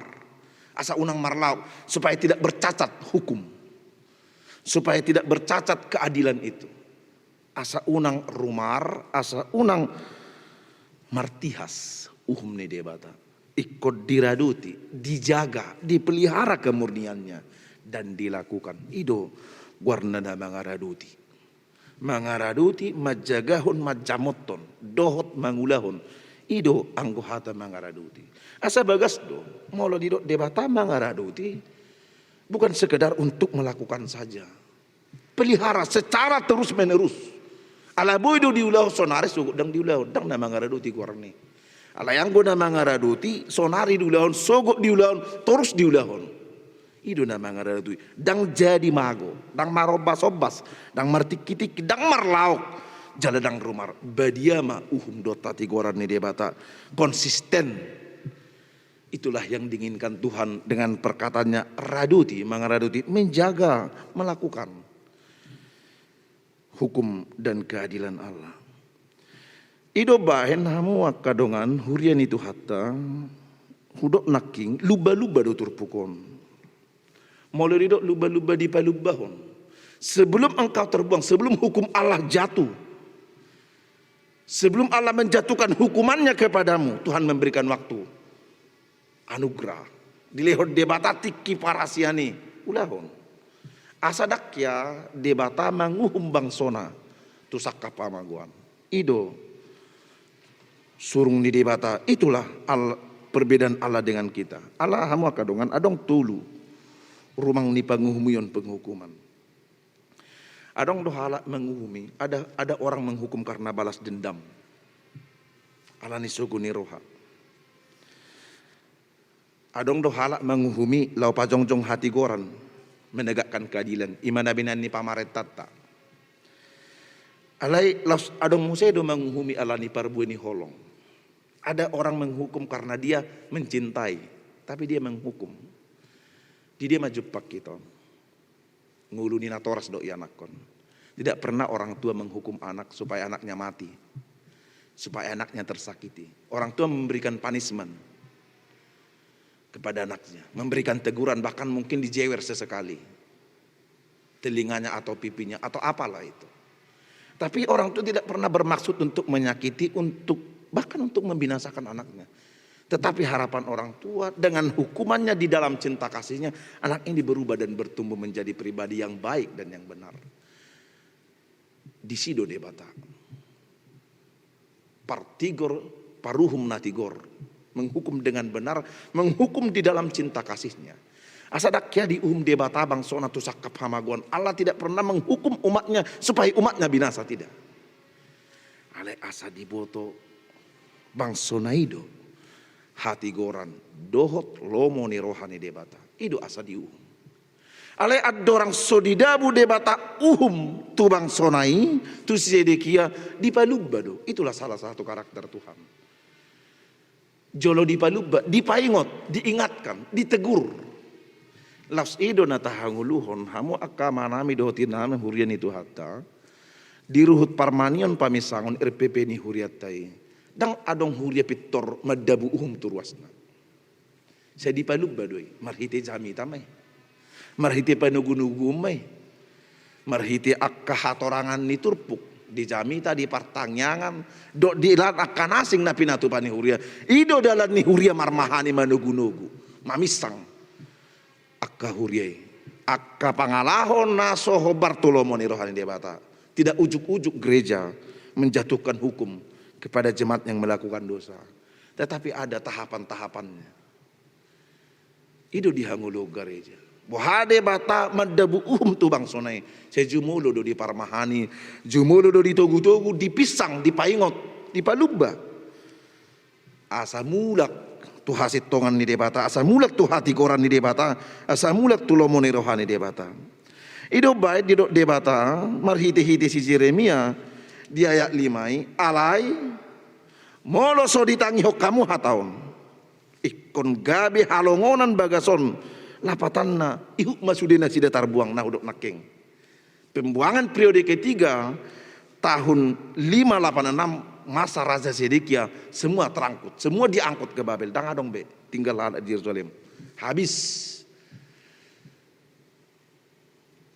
asa unang marlau, supaya tidak bercacat hukum, supaya tidak bercacat keadilan itu. Asa unang rumar, asa unang martihas, ni debata. Ikut diraduti, dijaga, dipelihara kemurniannya, dan dilakukan. Ido warnana mangaraduti. Mangaraduti majagahun majamoton, dohot mangulahon. Ido anggohata mangaraduti. Asa bagas do, molo dido debata mangaraduti. Bukan sekedar untuk melakukan saja. Pelihara secara terus menerus. Ala boydo diulah sonari sugut dang diulah dang na mangaraduti guarni. Ala yang guna mangaraduti sonari diulahon sogot diulahon terus diulahon. Ido na mangaraduti dang jadi mago, dang marobas-obas, dang martik-tik, dang marlauk. Jaladang rumar badiama dota tigoran ni debata konsisten. Itulah yang diinginkan Tuhan dengan perkataannya raduti, mangaraduti, menjaga, melakukan hukum dan keadilan Allah. Ido bahen hamu kadongan hurian itu hatta hudok naking luba-luba do turpukon. Mulai didok luba-luba di palubahon. Sebelum engkau terbuang, sebelum hukum Allah jatuh, sebelum Allah menjatuhkan hukumannya kepadamu, Tuhan memberikan waktu, anugerah. Dilehot debata tiki parasiani, ulahon. Asadak ya debata manguhum bangsona, tusak kapamaguan. Ido surung di debata, itulah perbedaan Allah dengan kita. Allah hamu kadongan adong tulu. Rumang ni panguhumion penghukuman. Adong dohala menguhumi, ada orang menghukum karena balas dendam. Alani suguni roha. Adong dohala menguhumi lau pajongjong hati goran menegakkan keadilan. Imana binan ni pamaret tata. Alai laus adong musedo menguhumi alani parbueni holong. Ada orang menghukum karena dia mencintai, tapi dia menghukum. Dia maju pak kita nguluni natoras doi anakon. Tidak pernah orang tua menghukum anak supaya anaknya mati, supaya anaknya tersakiti. Orang tua memberikan punishment kepada anaknya, memberikan teguran, bahkan mungkin dijewer sesekali telinganya atau pipinya atau apalah itu. Tapi orang tua tidak pernah bermaksud untuk menyakiti, bahkan untuk membinasakan anaknya. Tetapi harapan orang tua dengan hukumannya di dalam cinta kasihnya, anak ini berubah dan bertumbuh menjadi pribadi yang baik dan yang benar. Di sido debata. Partigor paruhum natigor. Menghukum dengan benar, menghukum di dalam cinta kasihnya. Asadakya di debata bangsona tusak kapamaguan. Allah tidak pernah menghukum umatnya supaya umatnya binasa, tidak. Ale asa diboto bangsona ido. Hati goran dohot lomo ni rohani debata ido asa diu ale adorang sodidabu debata tu bang sonai tu sedekia di palubado. Itulah salah satu karakter Tuhan. Jolo di palubba dipaingot, diingatkan, ditegur. Las ido na tahanguluhon hamu akamanami dohotinami hurian itu hatta diruhut parmanion pamisangon RPP ni huriatai. Dang adong huria pitor madabu turwasna. Saya di palubba doi, marhite jami tamay. Marhite panugunugu may. Marhite akka hatorangan ni turpuk. Di jami di partangyangan. Do di ilan akka nasing na pinatupan ni huria. Ido dalan ni huria marmahani manugunugu. Mamisang. Akka huria. Akka pangalahon nasoho Bartolomo ni rohani debata. Tidak ujuk-ujuk gereja menjatuhkan hukum kepada jemaat yang melakukan dosa. Tetapi ada tahapan-tahapannya. Itu dihangulo gereja. Bohade bata madabu tu bang sonai. Saya jumulo do di parmahani, jumulo do di togu-togu, dipisang, dipaingot, dipalubba. asa mulak tu hasit tongan ni debata, asa mulak tu hati koran ni debata, asa mulak tu lomoni rohani debata. Ido baik di debata marhiti-hiti si Jeremia di ayat 5 alai molo so ditangi hok kamu hataon ikon gabe halongonan bagason lapatanna ihuk masudena sida tarbuang nah udok nakeng. Pembuangan periode ketiga tahun 586 masa Raja Zedekia semua terangkut, semua diangkut ke Babel. Dang adong be, tinggal di Yerusalem. Habis.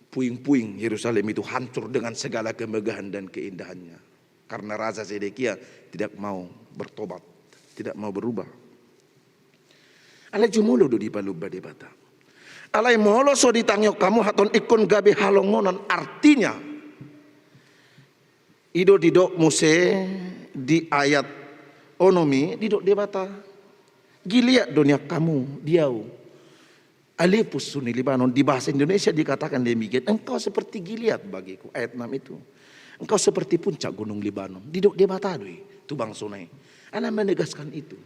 Puing-puing Yerusalem itu hancur dengan segala kemegahan dan keindahannya. Karena Raja Zedekia tidak mau bertobat, tidak mau berubah. Alai jumulo do di balubba debata. Alai molo so ditangyo kamu haton ikon gabe halongonan, artinya ido didok Mose di ayat onomi didok debata Gilead dunia kamu diau Alepus Suni Libanon. Di bahasa Indonesia dikatakan demikian, engkau seperti Gilead bagiku, ayat 6 itu. Engkau seperti puncak gunung Libanon. Didok debata doi tubang sunai. Ana menegaskan itu.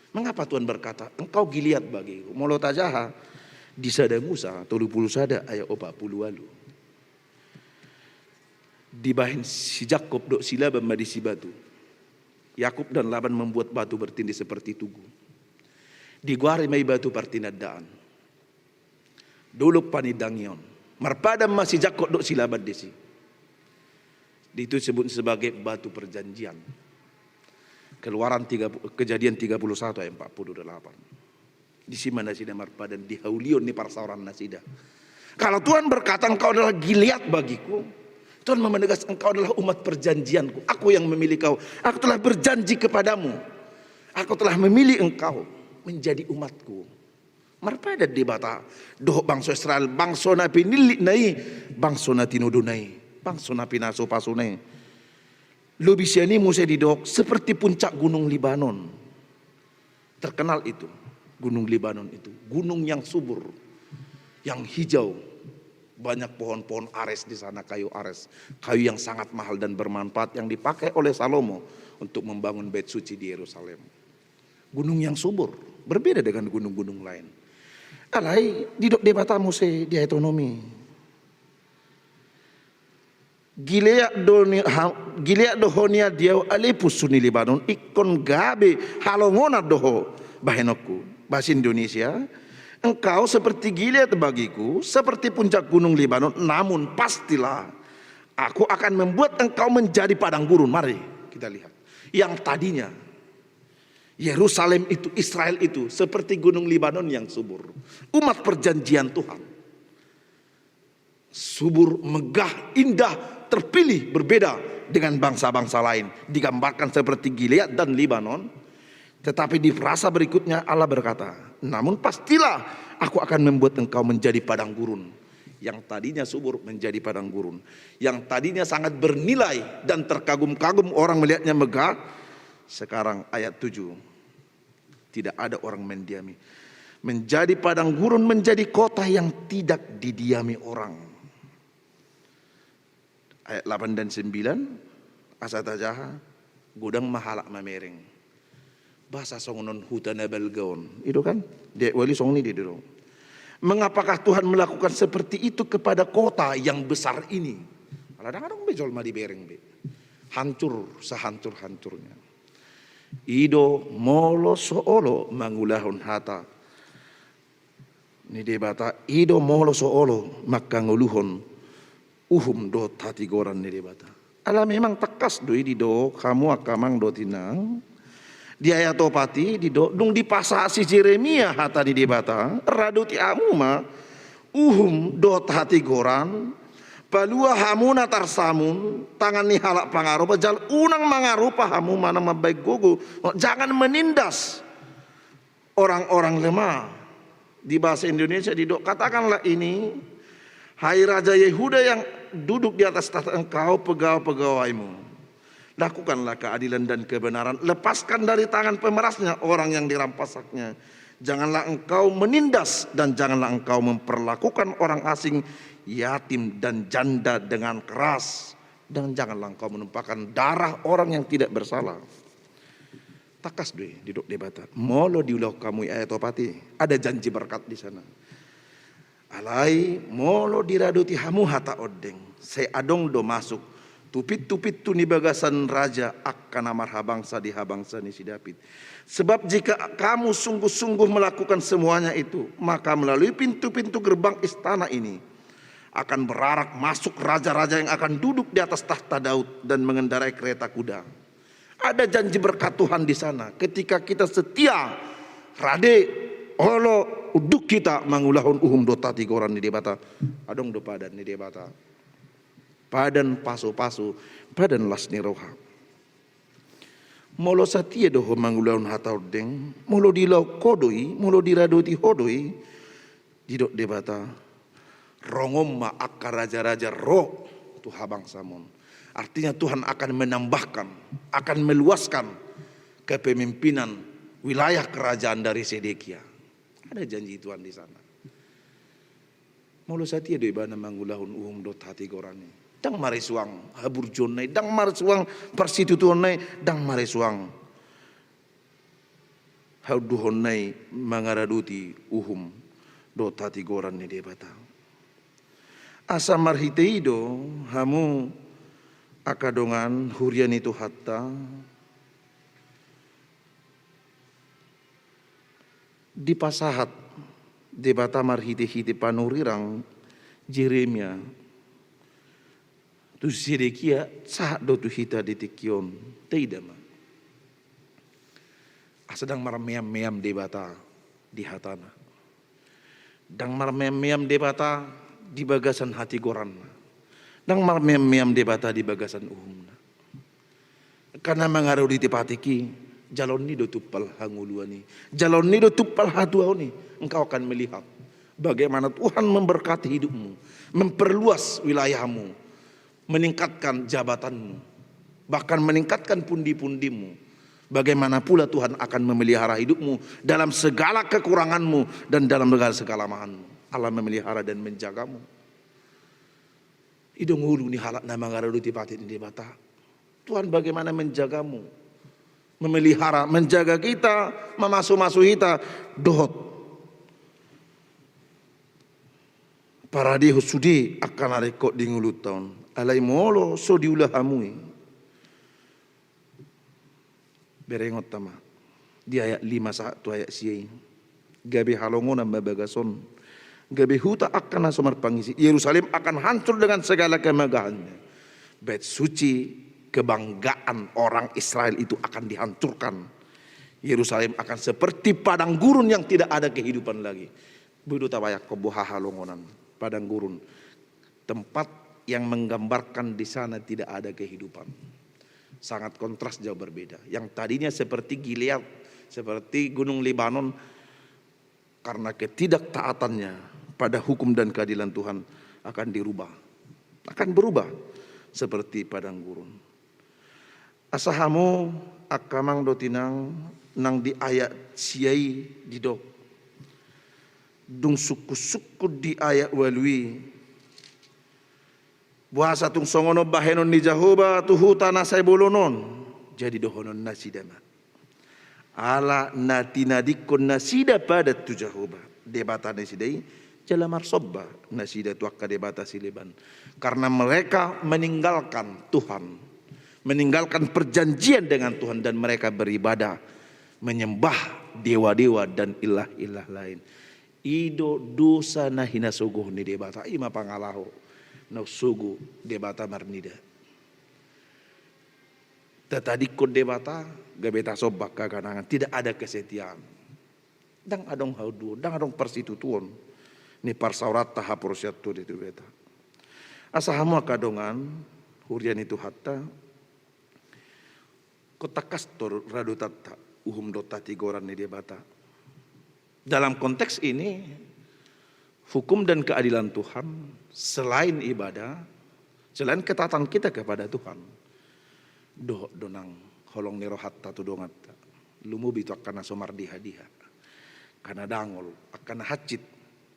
Mengapa Tuhan berkata engkau Gilead bagiku? Molo tajaha di sada Musa 30 sada ayat 40 walu. Dibahin si Jakob dok sila bamadi si batu. Yakub dan Laban membuat batu bertindih seperti tugu. Diguari mai batu partinadaan. Dulu panidangion. Marpadam masih Jakob dok sila desi. Itu disebut sebagai batu perjanjian. Keluaran kejadian 31 ayat 48. Di sini nasida marpadan di haulion ni parsauran nasida. Kalau Tuhan berkata engkau adalah Gilead bagiku, Tuhan menegaskan engkau adalah umat perjanjianku. Aku yang memilih kau. Aku telah berjanji kepadamu. Aku telah memilih engkau menjadi umatku. Marpada debata doh bangsa Israel, bangsa napi nilik nai, bangsa nati nudunai, bangsa napi naso pasunai. Lubisiani Musa didok seperti puncak gunung Libanon. Terkenal itu gunung Libanon itu, gunung yang subur, yang hijau. Banyak pohon-pohon ares di sana, kayu ares, kayu yang sangat mahal dan bermanfaat yang dipakai oleh Salomo untuk membangun bait suci di Yerusalem. Gunung yang subur, berbeda dengan gunung-gunung lain. Alai didok debata Mose di autonomi. Gilead dohonia dia Alepus Suni Libanon ikon gabe halongona doho bahenokku. Bahasa Indonesia, engkau seperti Gilead bagiku, seperti puncak gunung Libanon, namun pastilah aku akan membuat engkau menjadi padang gurun. Mari kita lihat. Yang tadinya Yerusalem itu, Israel itu seperti gunung Libanon yang subur. Umat perjanjian Tuhan. Subur, megah, indah, terpilih, berbeda dengan bangsa-bangsa lain. Digambarkan seperti Gilead dan Libanon. Tetapi di frasa berikutnya Allah berkata, namun pastilah aku akan membuat engkau menjadi padang gurun. Yang tadinya subur menjadi padang gurun. Yang tadinya sangat bernilai dan terkagum-kagum orang melihatnya megah. Sekarang ayat 7. Tidak ada orang mendiami. Menjadi padang gurun, menjadi kota yang tidak didiami orang. Ayat 8 dan 9. Asatajaha gudang mahalak mamereng. Bahasa songonon hutana balgaon. Itu kan? Dek wali song ni di dulu. Mengapakah Tuhan melakukan seperti itu kepada kota yang besar ini? Kadang-kadang bejol madi bereng be. Hancur sehancur-hancurnya. Ido molo soolo mangulahon hata. Ni debata ido molo soolo makanguluhon do hati goran ni debata. Ala memang tekas doi di do kamu akamang do tinang. Di ayat opati di do dung di pasasi Jeremia hata di debata raduti amuma do hati goran. Balua hamuna tarsamun tangan ni halak pangarupa jal unang mangarupa hamu mana mabaik gogo. Jangan menindas orang-orang lemah. Di bahasa Indonesia didok katakanlah ini, hai Raja Yehuda yang duduk di atas tahta engkau pegawai-pegawaimu, lakukanlah keadilan dan kebenaran, lepaskan dari tangan pemerasnya orang yang dirampasaknya. Janganlah engkau menindas dan janganlah engkau memperlakukan orang asing, yatim dan janda dengan keras, dan janganlah engkau menumpahkan darah orang yang tidak bersalah. takas doi di dok debata. Molo diulah kamu ayat opati, ada janji berkat di sana. Alai molo diraduti hamu hata odeng, saya adong do masuk. Tupit-tupit tu ni bagasan raja akan amarha bangsa di habangsa ni si David. Sebab jika kamu sungguh-sungguh melakukan semuanya itu, maka melalui pintu-pintu gerbang istana ini akan berarak masuk raja-raja yang akan duduk di atas tahta Daud dan mengendarai kereta kuda. Ada janji berkat Tuhan di sana. Ketika kita setia, rade, olo, uduk kita mangulahun uhum dota tigoran ni debata. Adong do padan ni debata. Padan pasu-pasu, padan lasni roha. Molo satia doho mangulahun hataudeng, molo dilau kodoi, molo diradoti hodoi, didok debata. Rongom ma akka raja-raja roh tuhabang samon. Artinya Tuhan akan menambahkan, akan meluaskan kepemimpinan wilayah kerajaan dari Sedekia. Ada janji Tuhan di sana. Molo satia do ibana mangulahun uhum dot hati gorani. Dang maresuang habur jonai, dang maresuang persitutuonai, dang maresuang hauduhonai mangaraduti uhum dot hati gorani dia batang. Asa marhiteido hamu akadongan hurian itu hatta di pasahat debata marhite-hite panurirang Jeremia tu Sedekia saat do tu hita ditikion teidama asadang marmeam-meam debata di hatana dang marmeam-meam debata di bagasan hati goran dang marmeam-meam debata di bagasan uhumna karena mengaruh di tipatiki jalon ni do tupal hanguluani jalon ni do tupal hatuauni engkau akan melihat bagaimana Tuhan memberkati hidupmu, memperluas wilayahmu, meningkatkan jabatanmu, bahkan meningkatkan pundi-pundimu. Bagaimana pula Tuhan akan memelihara hidupmu dalam segala kekuranganmu dan dalam segala kelemahanmu. Allah memelihara dan menjagamu. Idung hulu ni halak nama ngaraduti patin di mata. Tuhan bagaimana menjagamu, memelihara, menjaga kita, memasuk-masuk kita, dohot. Para dia sudi akan rekod di ngulut tahun. Alai molo so diulah hamui. Berengot tama. Di ayat 5 1 ayat siai. Gabe halongon amba bagason. Gabe huta akan asomar pangisi. Yerusalem akan hancur dengan segala kemegahannya. Bait suci kebanggaan orang Israel itu akan dihancurkan. Yerusalem akan seperti padang gurun yang tidak ada kehidupan lagi. Budu tawayak koboha halongonan. Padang gurun, tempat yang menggambarkan di sana tidak ada kehidupan. Sangat kontras jauh berbeda. Yang tadinya seperti Gilead, seperti Gunung Lebanon, karena ketidaktaatannya pada hukum dan keadilan Tuhan akan dirubah, akan berubah seperti padang gurun. Asahamu akamang dotinang nang di ayat siai didok. Dung suku-suku di ayat walui buasa tung songono bahenon ni Jahoba tuhu tanah saya bolonon jadi dohonon nasidama ala natinadikon nasida pada tu Jahoba debata nasidai jalamar sobba nasida tu akka debata sileban karena mereka meninggalkan Tuhan, meninggalkan perjanjian dengan Tuhan dan mereka beribadah menyembah dewa-dewa dan ilah-ilah lain. Ido dosa na hinasuguh ni debata ima pangalaho na sugu debata marnida. Tatadikod debata gabeta sobak kaganangan tidak ada kesetiaan. Dang adong haudu, dang adong persitutuon ni parsaurat tahap prosyatu itu beta. Asahamu kadongan hurian itu hatta kotakastor radutata uhum dota tigoran ni debata. Dalam konteks ini, hukum dan keadilan Tuhan selain ibadah, selain ketaatan kita kepada Tuhan, doh donang holong nerohat tatu dongat, lumu bitu akan somar diha-diha, karena dangol, akan hacit,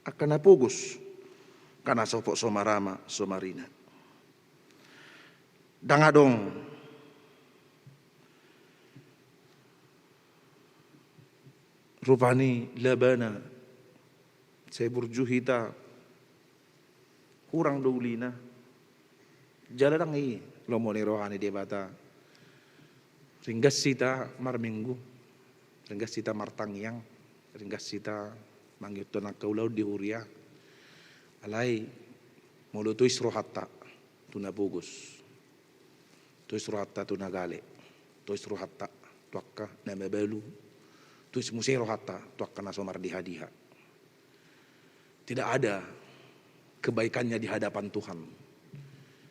akan pugus, karena sopok somarama somarina. Dangadong rupani labana saya burjuhita kurang doulina jaladang i lomone rohani debata ringgas sita marminggu ringgas sita martangyang ringgas sita mangyutona kaulau di huria alai mulu tuis rohatta tuna bugus tuis rohatta tuna gale tuis rohatta tuakka nama balu tuis musai rohatta tuakka nasomar diha-diha. Tidak ada kebaikannya di hadapan Tuhan.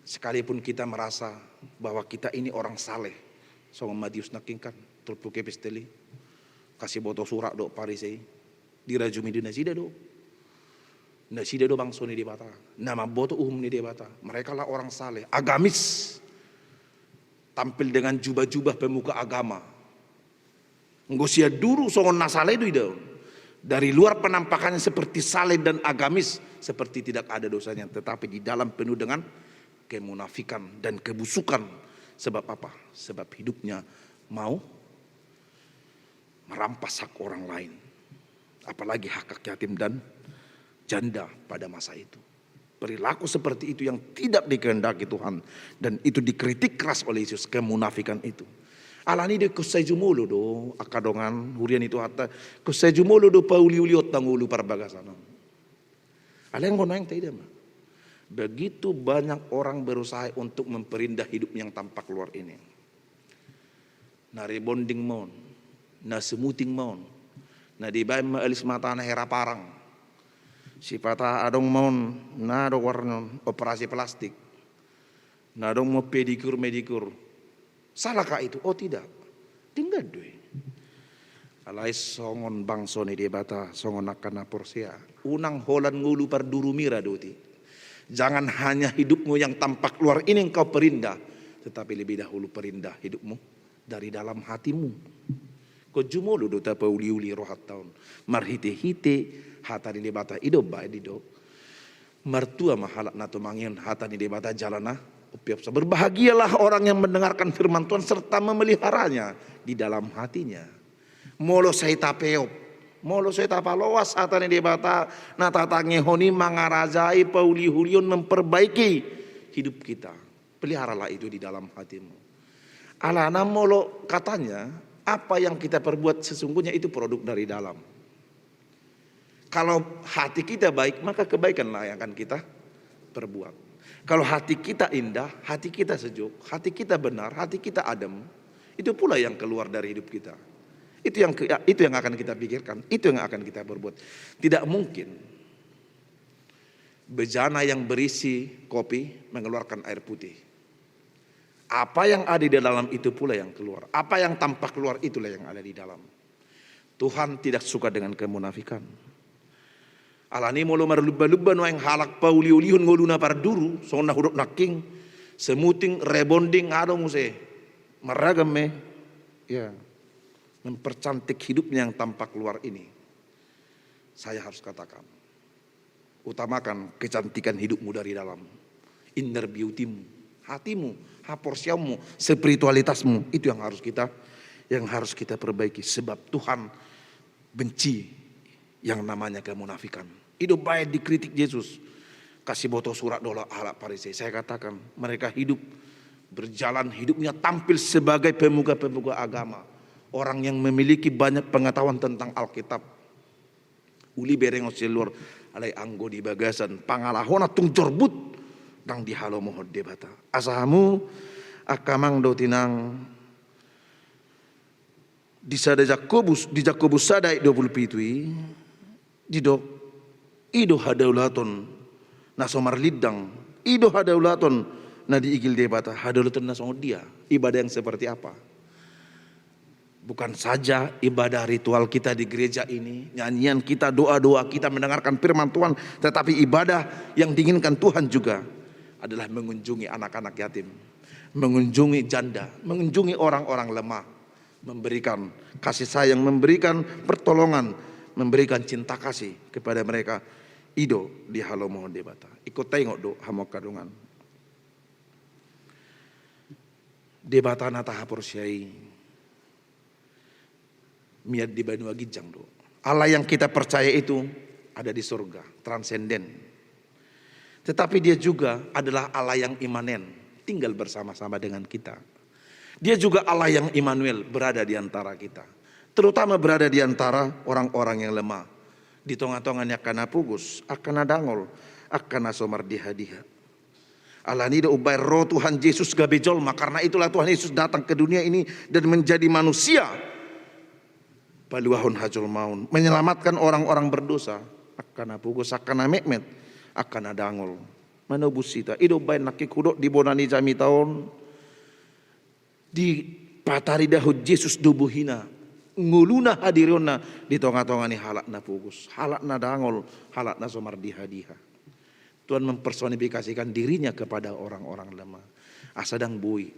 Sekalipun kita merasa bahwa kita ini orang saleh, sama Matius nakingkan terpuke pesteli kasih boto surat do parisei dirajumi di nasida do bangso ni debata nama boto ni debata mereka lah orang saleh agamis tampil dengan jubah-jubah pemuka agama ngosia duru songon nasale do dari luar penampakannya seperti saleh dan agamis seperti tidak ada dosanya tetapi di dalam penuh dengan kemunafikan dan kebusukan. Sebab apa? Sebab hidupnya mau merampas hak orang lain. Apalagi hak yatim dan janda pada masa itu. Perilaku seperti itu yang tidak dikehendaki Tuhan. Dan itu dikritik keras oleh Yesus, kemunafikan itu. Alani de kusai jumulu do akadongan hurian itu hatta kusai jumulu do pauli-uliot tangulu parbagasana. Aleng kono yang tidak mah. Begitu banyak orang berusaha untuk memperindah hidup yang tampak luar ini. Nari bonding mon, na semuting mon, na di bay maalis mata na hera parang. Sipata adong mon, na do warnon operasi plastik. Na dong mo pedikur medikur. Salahkah itu? Oh tidak. Tinggal doi. Alai songon bangso ni debata, songon akana porsia. Unang holan ngulu par durumira doti. Jangan hanya hidupmu yang tampak luar ini engkau perindah, tetapi lebih dahulu perindah hidupmu dari dalam hatimu. Ko jumolo do ta pauli-uli rohat taun. Marhite-hite hatani debata ido bae dido. Martua mahalak nato mangin hatani debata jalana upiapsa. Berbahagialah orang yang mendengarkan firman Tuhan serta memeliharanya di dalam hatinya. Molo saya tapeop. Molo saya tapalowas atane debata natatange honi mangarajai pauli hulion memperbaiki hidup kita. Peliharalah itu di dalam hatimu. Alana molo katanya apa yang kita perbuat sesungguhnya itu produk dari dalam. Kalau hati kita baik maka kebaikanlah yang akan kita perbuat. Kalau hati kita indah, hati kita sejuk, hati kita benar, hati kita adem, itu pula yang keluar dari hidup kita. Itu yang akan kita pikirkan, itu yang akan kita berbuat. Tidak mungkin bejana yang berisi kopi mengeluarkan air putih. Apa yang ada di dalam itu pula yang keluar. Apa yang tampak keluar itulah yang ada di dalam. Tuhan tidak suka dengan kemunafikan. Alani mulu marluba-luba no yang halak pauli-ulihun ngoluna parduru, sona huruk naking, semuting rebonding adong se maragame. Ya. Mempercantik hidupnya yang tampak luar ini. Saya harus katakan, utamakan kecantikan hidupmu dari dalam. Inner beauty-mu, hatimu, haporsiamu, spiritualitasmu, itu yang harus kita perbaiki. Sebab Tuhan benci yang namanya kemunafikan. Itu baik dikritik Yesus. Kasih boto surat dola ala parisei. Saya katakan mereka hidup berjalan hidupnya tampil sebagai pemuka-pemuka agama. Orang yang memiliki banyak pengetahuan tentang Alkitab. Uli bereng oselur alai anggo di bagasan pangalahona tung jorbut dang di halo mohon debata. Asahamu akamang do tinang di Jakobus sadai 27 di do ido hadaulaton nasomar lidang ido hadaulaton na di igil debata hadaulaton nasomar dia ibadah yang seperti apa? Bukan saja ibadah ritual kita di gereja ini, nyanyian kita, doa-doa kita, mendengarkan firman Tuhan, tetapi ibadah yang diinginkan Tuhan juga adalah mengunjungi anak-anak yatim, mengunjungi janda, mengunjungi orang-orang lemah, memberikan kasih sayang, memberikan pertolongan, memberikan cinta kasih kepada mereka. Ido di halo mohon debata. Ikut tengok do hamok kadungan. Debata nata haporsiai. Miat di Banua Gijang do. Allah yang kita percaya itu ada di surga, transenden. Tetapi dia juga adalah Allah yang imanen, tinggal bersama-sama dengan kita. Dia juga Allah yang Immanuel, berada di antara kita. Terutama berada di antara orang-orang yang lemah. Di tengah-tengahnya kana pugus, akana dangol, akana somar diha-diha. Allah ini ubay roh Tuhan Yesus gabe jolma, karena itulah Tuhan Yesus datang ke dunia ini dan menjadi manusia. Paluahun hajol maun, menyelamatkan orang-orang berdosa. Akana pugus, akana mekmet, akana dangol. Manobusita, ido bay nakikudok di bonani jami tahun. Di patari dahud Yesus dubuhina, nguluna hadirona di tengah-tengah ni halak na pugus, halak na dangol, halak na somar diha-diha. Tuhan mempersonifikasikan dirinya kepada orang-orang lemah. Asadang bui,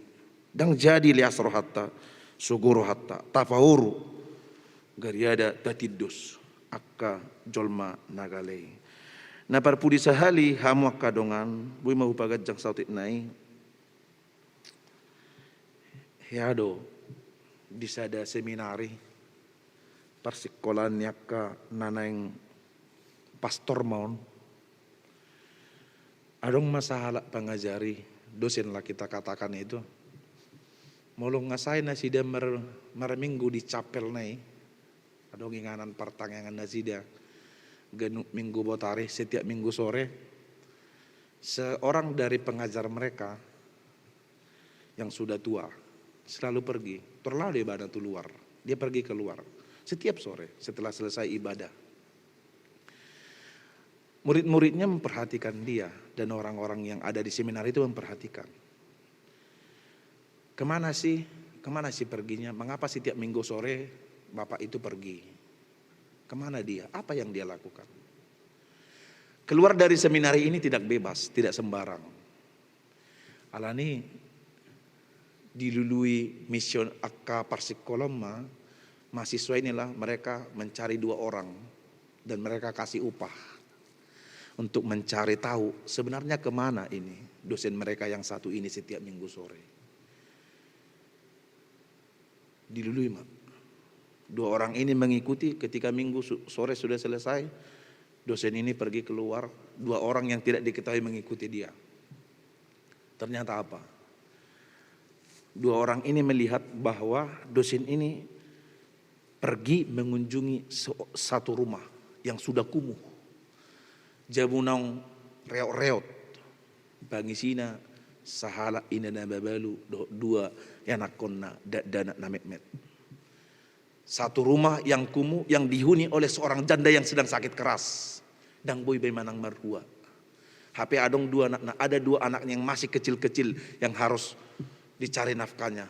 dang jadi liasro hatta, suguru hatta, tafahuru, gariada tatidus, akka jolma nagalei. Na parpudi sahali hamu akka dongan, bui mau pagat jang sautit nai. Heado di sada seminari persikolan nyaka naneng pastor maun adong masalah pengajari dosen lah kita katakan itu molong ngasai nasida minggu di chapel nai adong inganan pertangangan nasida genuk minggu botari setiap minggu sore seorang dari pengajar mereka yang sudah tua selalu pergi, terlalu ibadah tuh luar. Dia pergi keluar setiap sore setelah selesai ibadah. Murid-muridnya memperhatikan dia dan orang-orang yang ada di seminar itu memperhatikan. Kemana sih perginya? Mengapa setiap minggu sore bapak itu pergi? Kemana dia? Apa yang dia lakukan? Keluar dari seminar ini tidak bebas, tidak sembarang. Alani dilului mission akka parsikoloma, mahasiswa inilah mereka mencari 2 orang dan mereka kasih upah untuk mencari tahu sebenarnya kemana ini dosen mereka yang satu ini setiap minggu sore. Dilului 2 orang ini mengikuti, ketika minggu sore sudah selesai dosen ini pergi keluar, 2 orang yang tidak diketahui mengikuti dia. Ternyata apa? 2 orang ini melihat bahwa dosen ini pergi mengunjungi satu rumah yang sudah kumuh. Jabunang reot-reot. Bangisina sahala ina na babalu 2 anak konna dana namet-met. Satu rumah yang kumuh yang dihuni oleh seorang janda yang sedang sakit keras. Dang boy bay manang marhua. HP adong 2 anak, ada 2 anak yang masih kecil-kecil yang harus dicari nafkahnya,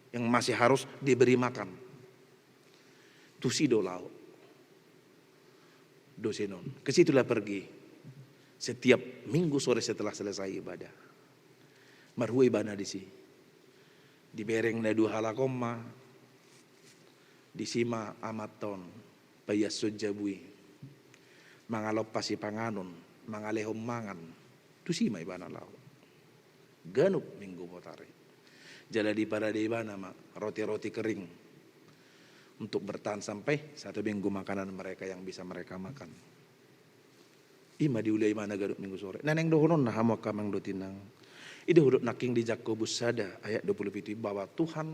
yang masih harus diberi makan. Tusi dolau, dosenon. Kesitulah pergi setiap minggu sore setelah selesai ibadah. Marhui bana di si, di bereng na 2 halakoma, di sima amaton, payas sojabui, mangalop pasi panganon, mangalehom mangan, tusi may bana lau. Ganuk minggu botare. Jala di pada di mana roti-roti kering untuk bertahan sampai 1 minggu makanan mereka yang bisa mereka makan. Ima diulai mana gaduk minggu sore. Neneng dohonon nah hamu kamang dotinang. Ide huduk naking di Jakobus sada ayat 27 bahwa Tuhan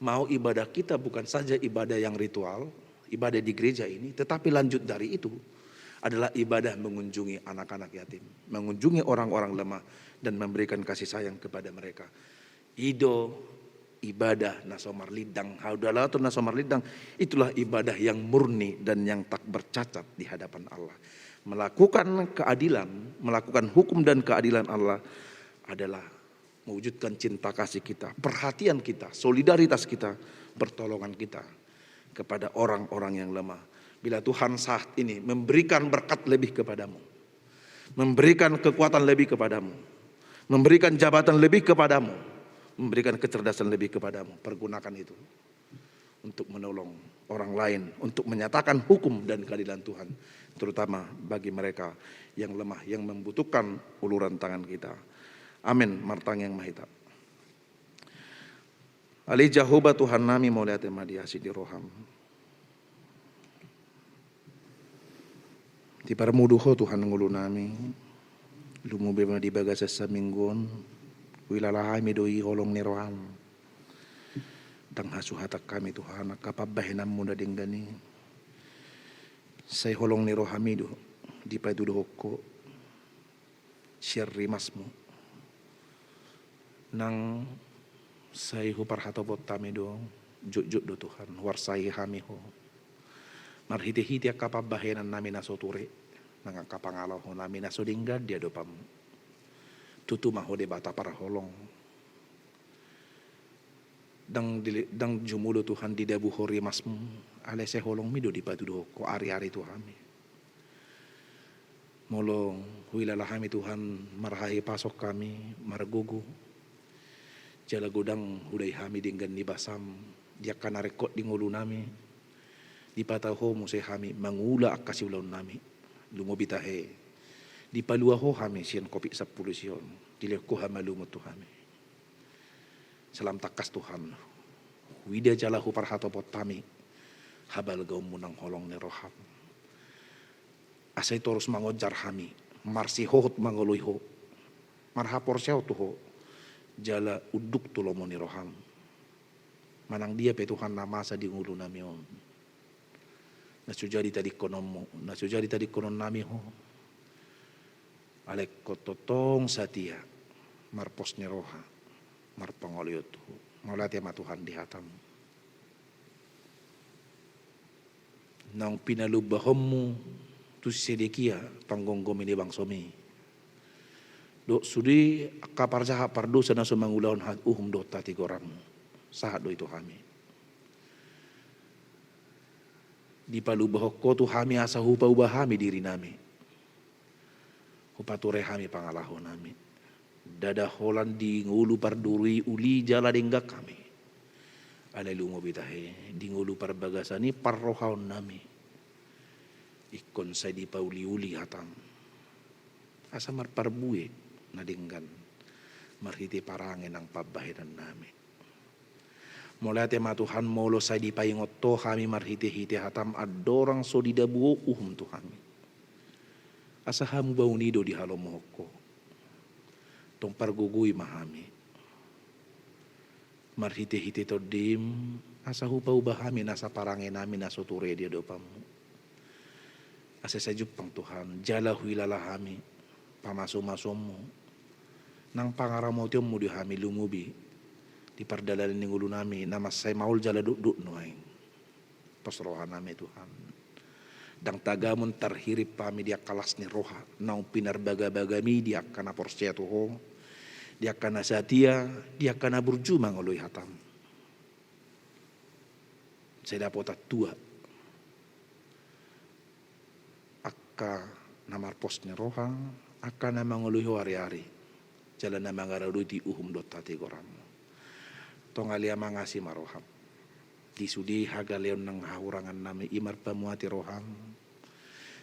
mau ibadah kita bukan saja ibadah yang ritual, ibadah di gereja ini, tetapi lanjut dari itu adalah ibadah mengunjungi anak-anak yatim, mengunjungi orang-orang lemah dan memberikan kasih sayang kepada mereka. Ido ibadah nasomar lidang, haudala atau nasomar lidang, itulah ibadah yang murni dan yang tak bercacat di hadapan Allah. Melakukan keadilan, melakukan hukum dan keadilan Allah adalah mewujudkan cinta kasih kita, perhatian kita, solidaritas kita, pertolongan kita kepada orang-orang yang lemah. Bila Tuhan saat ini memberikan berkat lebih kepadamu, memberikan kekuatan lebih kepadamu, memberikan jabatan lebih kepadamu, memberikan kecerdasan lebih kepadamu, pergunakan itu untuk menolong orang lain, untuk menyatakan hukum dan keadilan Tuhan, terutama bagi mereka yang lemah, yang membutuhkan uluran tangan kita. Amin. Martang yang mahita. Ali Jehovah Tuhan nami mauliat emadiasi di roham. Ti paramuduho Tuhan ngulu nami. Lumube na di baga sa minggon. Wilalahay mi doi holong ni roham. Dang hasuhatak kami Tuhan nakapabahinam mo na dinggani. Say holong ni rohamido di pa duduhok ko. Share rimas mo. Nang say huparhatobot tami do. Jut do Tuhan. Warsay kami ho. Marhiti-hiti kapabahinan namin na soturi. Nang kapangalaw ho namin na sodinggad dia do pam. Tutumaho de bata para holong. Dang jumulo Tuhan di dabu hori masmu. Ale se holong mido di patudo ko ari-ari Tuhan. Molong huilalahami Tuhan marhahi pasok kami maragugu. Jala godang hudai hami dinggan ni basam. Dia kana rekod di ngulu nami. Di pataho mo se hami mangula akasiulaw nami. Lumobitahe. Di paluaho hami siyan kopi 10 siyon. Dileko hamalumot Tuhan. Salam takas Tuhan. Wida jalahu parhatopot tami. Habal gaum munang holong ni roham. Asay terus mangojar hami. Marsi hohot mangoloy ho. Marhapor siyaw tuho. Jala uduk tulomo ni roham. Manang dia pe Tuhan namasa di ngulu nami on. Nasujadi tadi konon mo. Nasujadi tadi konon nami ho. Alek kototong satia marpos ni roha marpangoliot maulati ama Tuhan di hatam nang pinalubahommu tu Sedekia panggonggomi ni bangsomi do sudi kapar jaha pardo sana sumangulaon hat do tati goram sahat do itu kami di palubahok ko tu kami asa hupa ubahami diri nami upature kami pangalaho nami. Dada holan di ngulu parduri uli jala denggak kami. Alay lumobitahe di ngulu parbagasani parrohaon nami. Ikon say di pauli-uli hatam. Asa marparbuye na dinggan. Marhiti parangin ang pabahinan nami. Mula tema Tuhan molo say di paingot to kami marhiti-hiti hatam adorang so di dabuo Tuhan. Asahamu bau nido di halomohoko. Tong pargugui mahami. Marhite-hite to dim. Asahu pau bahami nasa parangin namin nasa ture dia dopamu. Asa sajupang Tuhan. Jala huilalahami. Pamaso-masomu. Nang pangaramo tiyomu di hami lumubi. Di pardalan ni ngulu nami. Namasay maul jala duk-duk noy. Pasrohan nami Tuhan. Dang tagamon tarhirip pami dia kalas ni roha. Nau pinarbaga-bagami dia kana porsia tuho. Dia kana satia. Dia kana burjuma ngoloy hatam. Saya dapat tua. Akka namarpos ni roha. Akka na mangoloy hari-hari. Jalan na mangararudi dotati goram. Tongalia mangasi maroham. Disudi hagaleon ng hahurangan nami imar pamuati roham.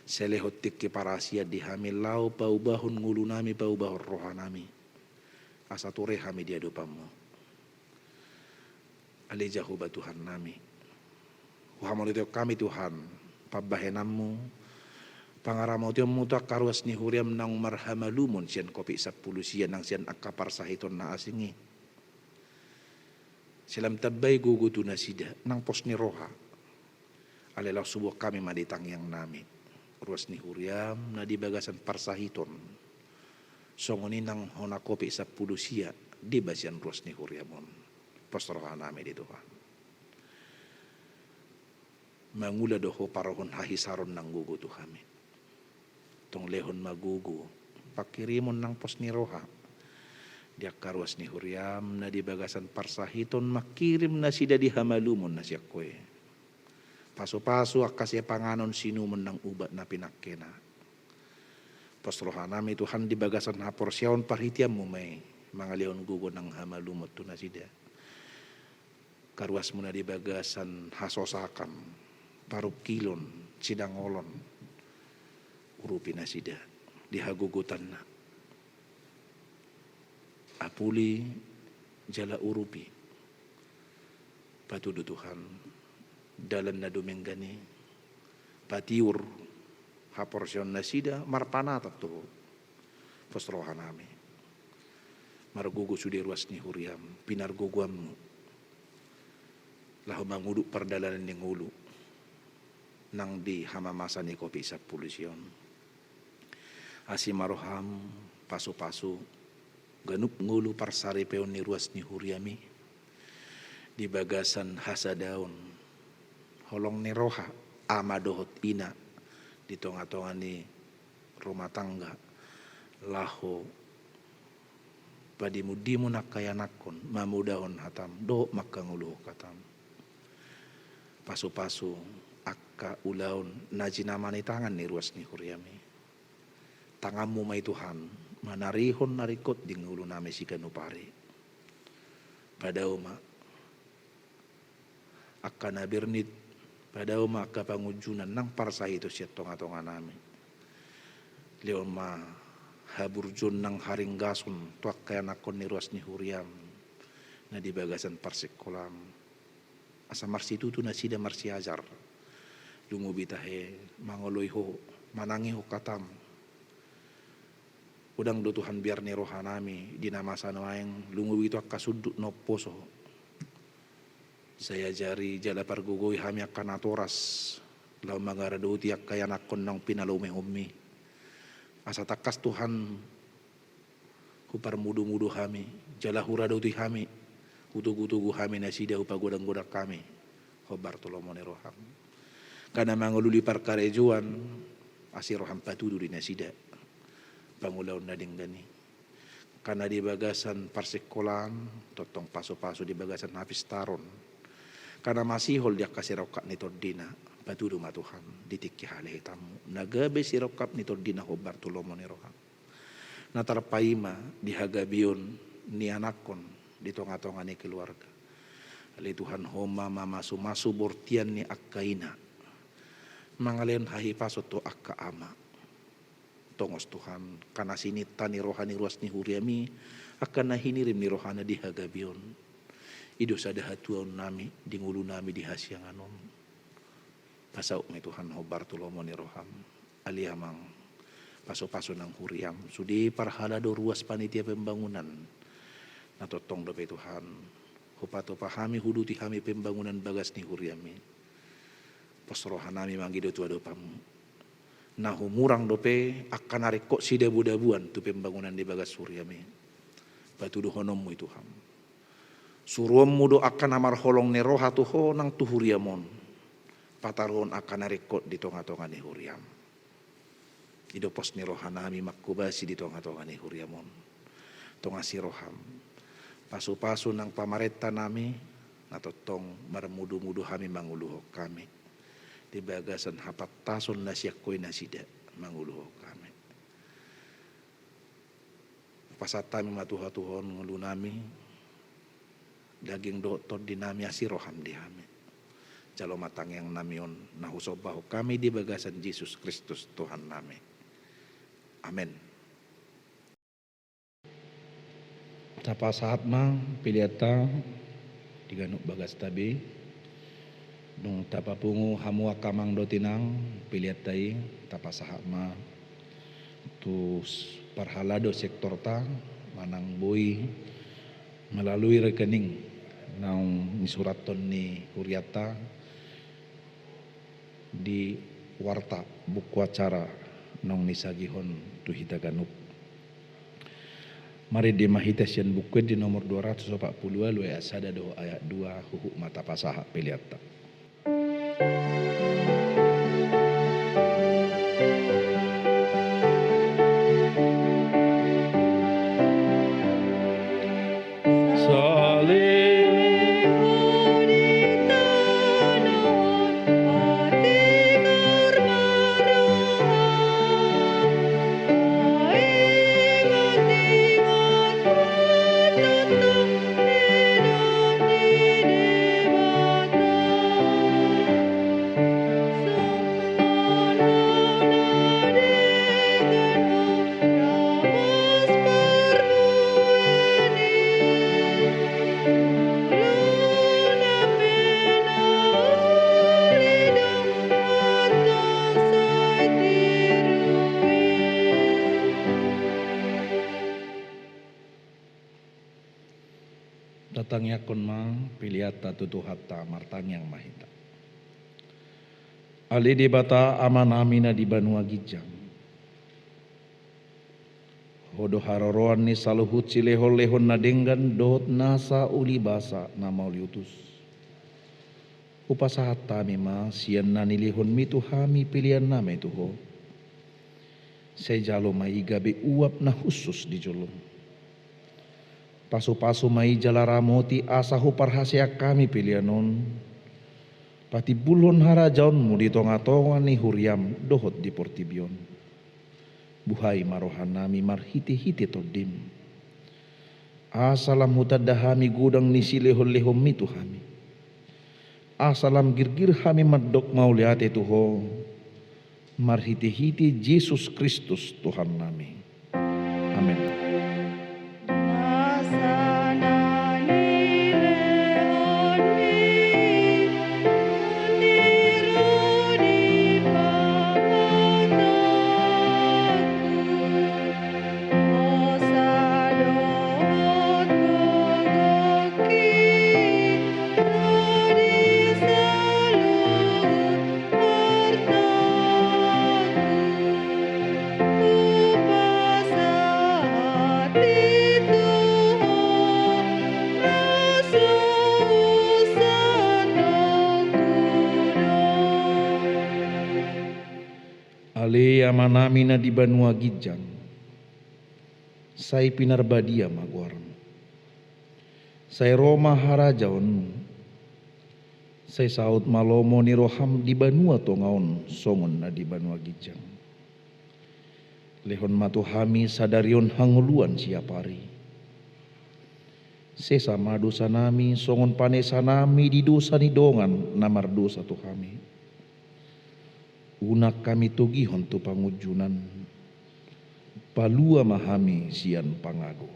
Selehotik ke parasia di hamil lau paubahun ngulu nami paubahun roha nami. Asature hami dia dopamu. Alijahuba Tuhan nami. Uhamolito kami Tuhan. Pabahenammu. Pangaramotiyammu tak karuas ni huriam nang marhamalumon siyan kopi 10 siyan nang siyan akapar sahiton na asingi. Silam tabay gugutu na sida nang pos ni roha. Alelaw subuh kami maditang yang nami. Ruas ni huriam na dibagasan parsahiton. Songoni nang hona kopi 10 siya di basian ruas ni huriamon. Pos roha nami di Tuhan. Mangula doho parohon hahisaron nang gugutu kami. Tong lehon magugu. Pakirimon nang pos ni roha. Dia karuas ni huriam na di bagasan parsahiton makirim na sida di hamalumon na siya kwe. Paso-paso akasya panganon sinumon ng ubat na pinakkena. Pasrohan nami Tuhan di bagasan haporsyaon parhitiam mo may mga leon gugo ng hamalumot to na sida. Karuas mo na di bagasan hasosakan, parukilon, sidangolon, urupi na sida, dihagugutan na. Apuli jala urupi patudo Tuhan dalan na dumenggani patiur haporsion nasida marpanata to posrohanami margugu sudi ruas ni huriam pinar guguammu lahu mangudu perdalanan ni ngulu nang di hamamasa ni kopi sa pulisyon asimaroham pasu-pasu ganup ngulu parsari peon ni ruas ni huriami di bagasan hasadaon holong ni roha amadohot ina di tonga-tonga ni rumah tangga laho padimu nakayanakon mamudahon hatam do makangulu katam pasu-pasu akka ulaon najinamani tangan ni ruas ni huriami tanganmu may Tuhan manarihon narikot di ngulu nami si kanupari padauma akka nabirnit padauma akka pangujunan nang parsa itu siya tonga-tonga nami leon ma haburjun nang haringgason tuak kaya nakon ni ruas ni huriam na di bagasan parsikolam asa marsitutu na sida marsiajar lumubitahe mangoloyho manangiho katam udang do Tuhan biar ni rohanami dinamasan waeng lungubito akka sudut no poso saya jari jala pargugoy hami akan atoras lau magara duti akka yanakon nang pinalume hummi asa takas Tuhan hupar mudu-mudu hami jala hura duti hami utugu-tugu hami nasida upagodang-godak kami hobar tolomone roham kana mangululi parkarejuan asiroham patudu di nasida pangulaon nading dani kana di bagasan parsikolan totong paso-paso di bagasan Hafiz Taron kana masihol dia kasih rokat ni tordina patudu ma Tuhan ditikki hale tamu nagabe si rokap ni tordina hobar tulomone roham natarpaima dihagabion ni anakon di tonga-tonga ni keluarga ali Tuhan homa mamasu-masu bortian ni akkaina mangalen hahi pasot to akka ama tongos Tuhan kana sinita ni rohani ruas ni huriami akan nahinirim ni rohana dihagabion ido sada hatuan nami di ngulu nami di hasyanganom pasau mi Tuhan hobar tulomo ni roham aliamang paso-paso nang huriam sudi parhalado ruas panitia pembangunan natotong dope Tuhan hupato pahami huduti hami pembangunan bagas ni huriami posrohanami manggido tua dopamu nah humurang dope akan narikok si dabu-dabuan tu pembangunan di bagas huriami batu dohonommu Tuhan suruhmu mudo akan amar holong ni roha tuho nang tu huriamon pataron akan narikot di tonga-tonga ni huriam ido pos ni rohanami makubasi di tonga-tonga ni huriamon tonga si roham pasu-pasu nang pamareta nami natotong marmudu-mudu hami manguluho kami di bagasan hapat tason nasyakoy nasida manguluho kami pasatami matuha-tuhon ngulu nami daging doktor dinami asiroham dihami jalo matang yang namion nahusobaho kami di bagasan Yesus Kristus Tuhan nami amin. Tapa saat mang piliata diganuk bagas tabi dong tapa pungu hamu akamang dotinang piliatai tapa saat ma tu parhalado sektor ta manang boi melalui rekening naung ni suraton ni Huriata di warta buku acara nong ni sagihon tu hitaganuk mari di mahitasian buku di nomor 240 lu asada do ayat 2 huhu mata pasaha piliata tang yakon ma piliata tutuhatta martang yang mahita. Ali debata amanamina di Banua Gijang. Hodo haroroan ni saluhut silehol lehon nadenggan dohot nasa uli basa na mauliutus. Upasahat tami ma sian nanilihon mitu hami pilihan nama itu ho. Saya jalo mai gabe uap na khusus di jolong. Pasu-pasu mai jalaramoti asahu parhasia kami pilihanon. Pati bulon harajaon mu di tonga-tonga ni huriam dohot di portibion. Buhai marohanami marhiti-hiti todim. Asalam hutadahami gudang ni silehol-lehom mitu hami. Asalam girgir hami madok mauliate tuho. Marhiti-hiti Yesus Kristus Tuhan nami. Amin. Ale amanamina di Banua Gijang. Sai pinarbadia maguaran. Sai Roma harajaon. Sai saut malomo ni roham di Banua tongaon songon na di Banua Gijang. Lehon matuhami sadarion hanguluan siapari. Sesa madosa nami songon panesa nami di dosa ni dongan namar dosa tuhami. Unak kami tugihon tu pangujunan, palua mahami sian pangago.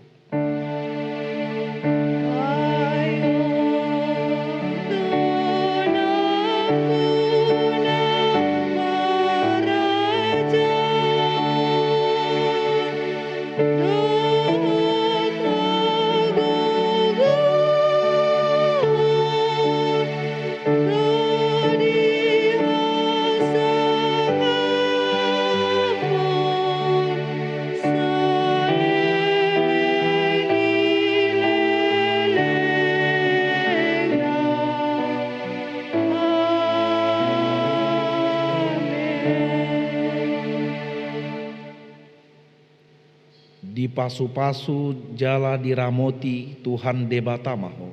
Di pasu-pasu jala diramoti Tuhan debatamaho.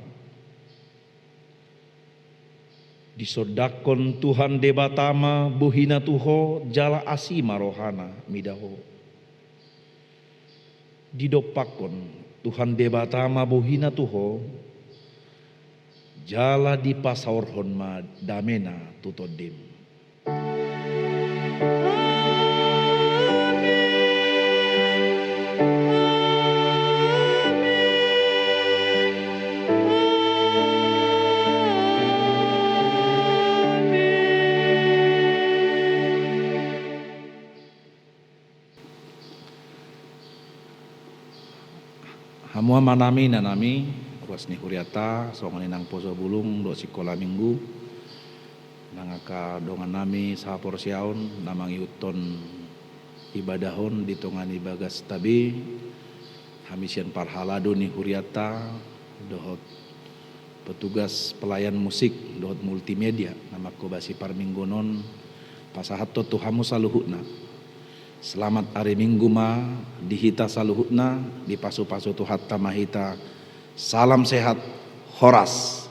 Disodakon Tuhan debatama buhina tuho jala asima rohana midaho. Didopakon Tuhan debatama buhina tuho jala di pasaorhon ma damena tutodim. Hamua manami nanami ruas ni huriata songon nang poso bulung do sikola minggu nangaka dongan nami sapor siaon namang iuton ibadahon di tongani bagas tabi hamisian parhalado ni huriata dohot petugas pelayan musik dohot multimedia namako basi parminggonon pasahato tuhamu saluhutna. Selamat hari Minggu ma dihita saluhutna di pasu-pasu tuhatta mahita. Salam sehat Horas.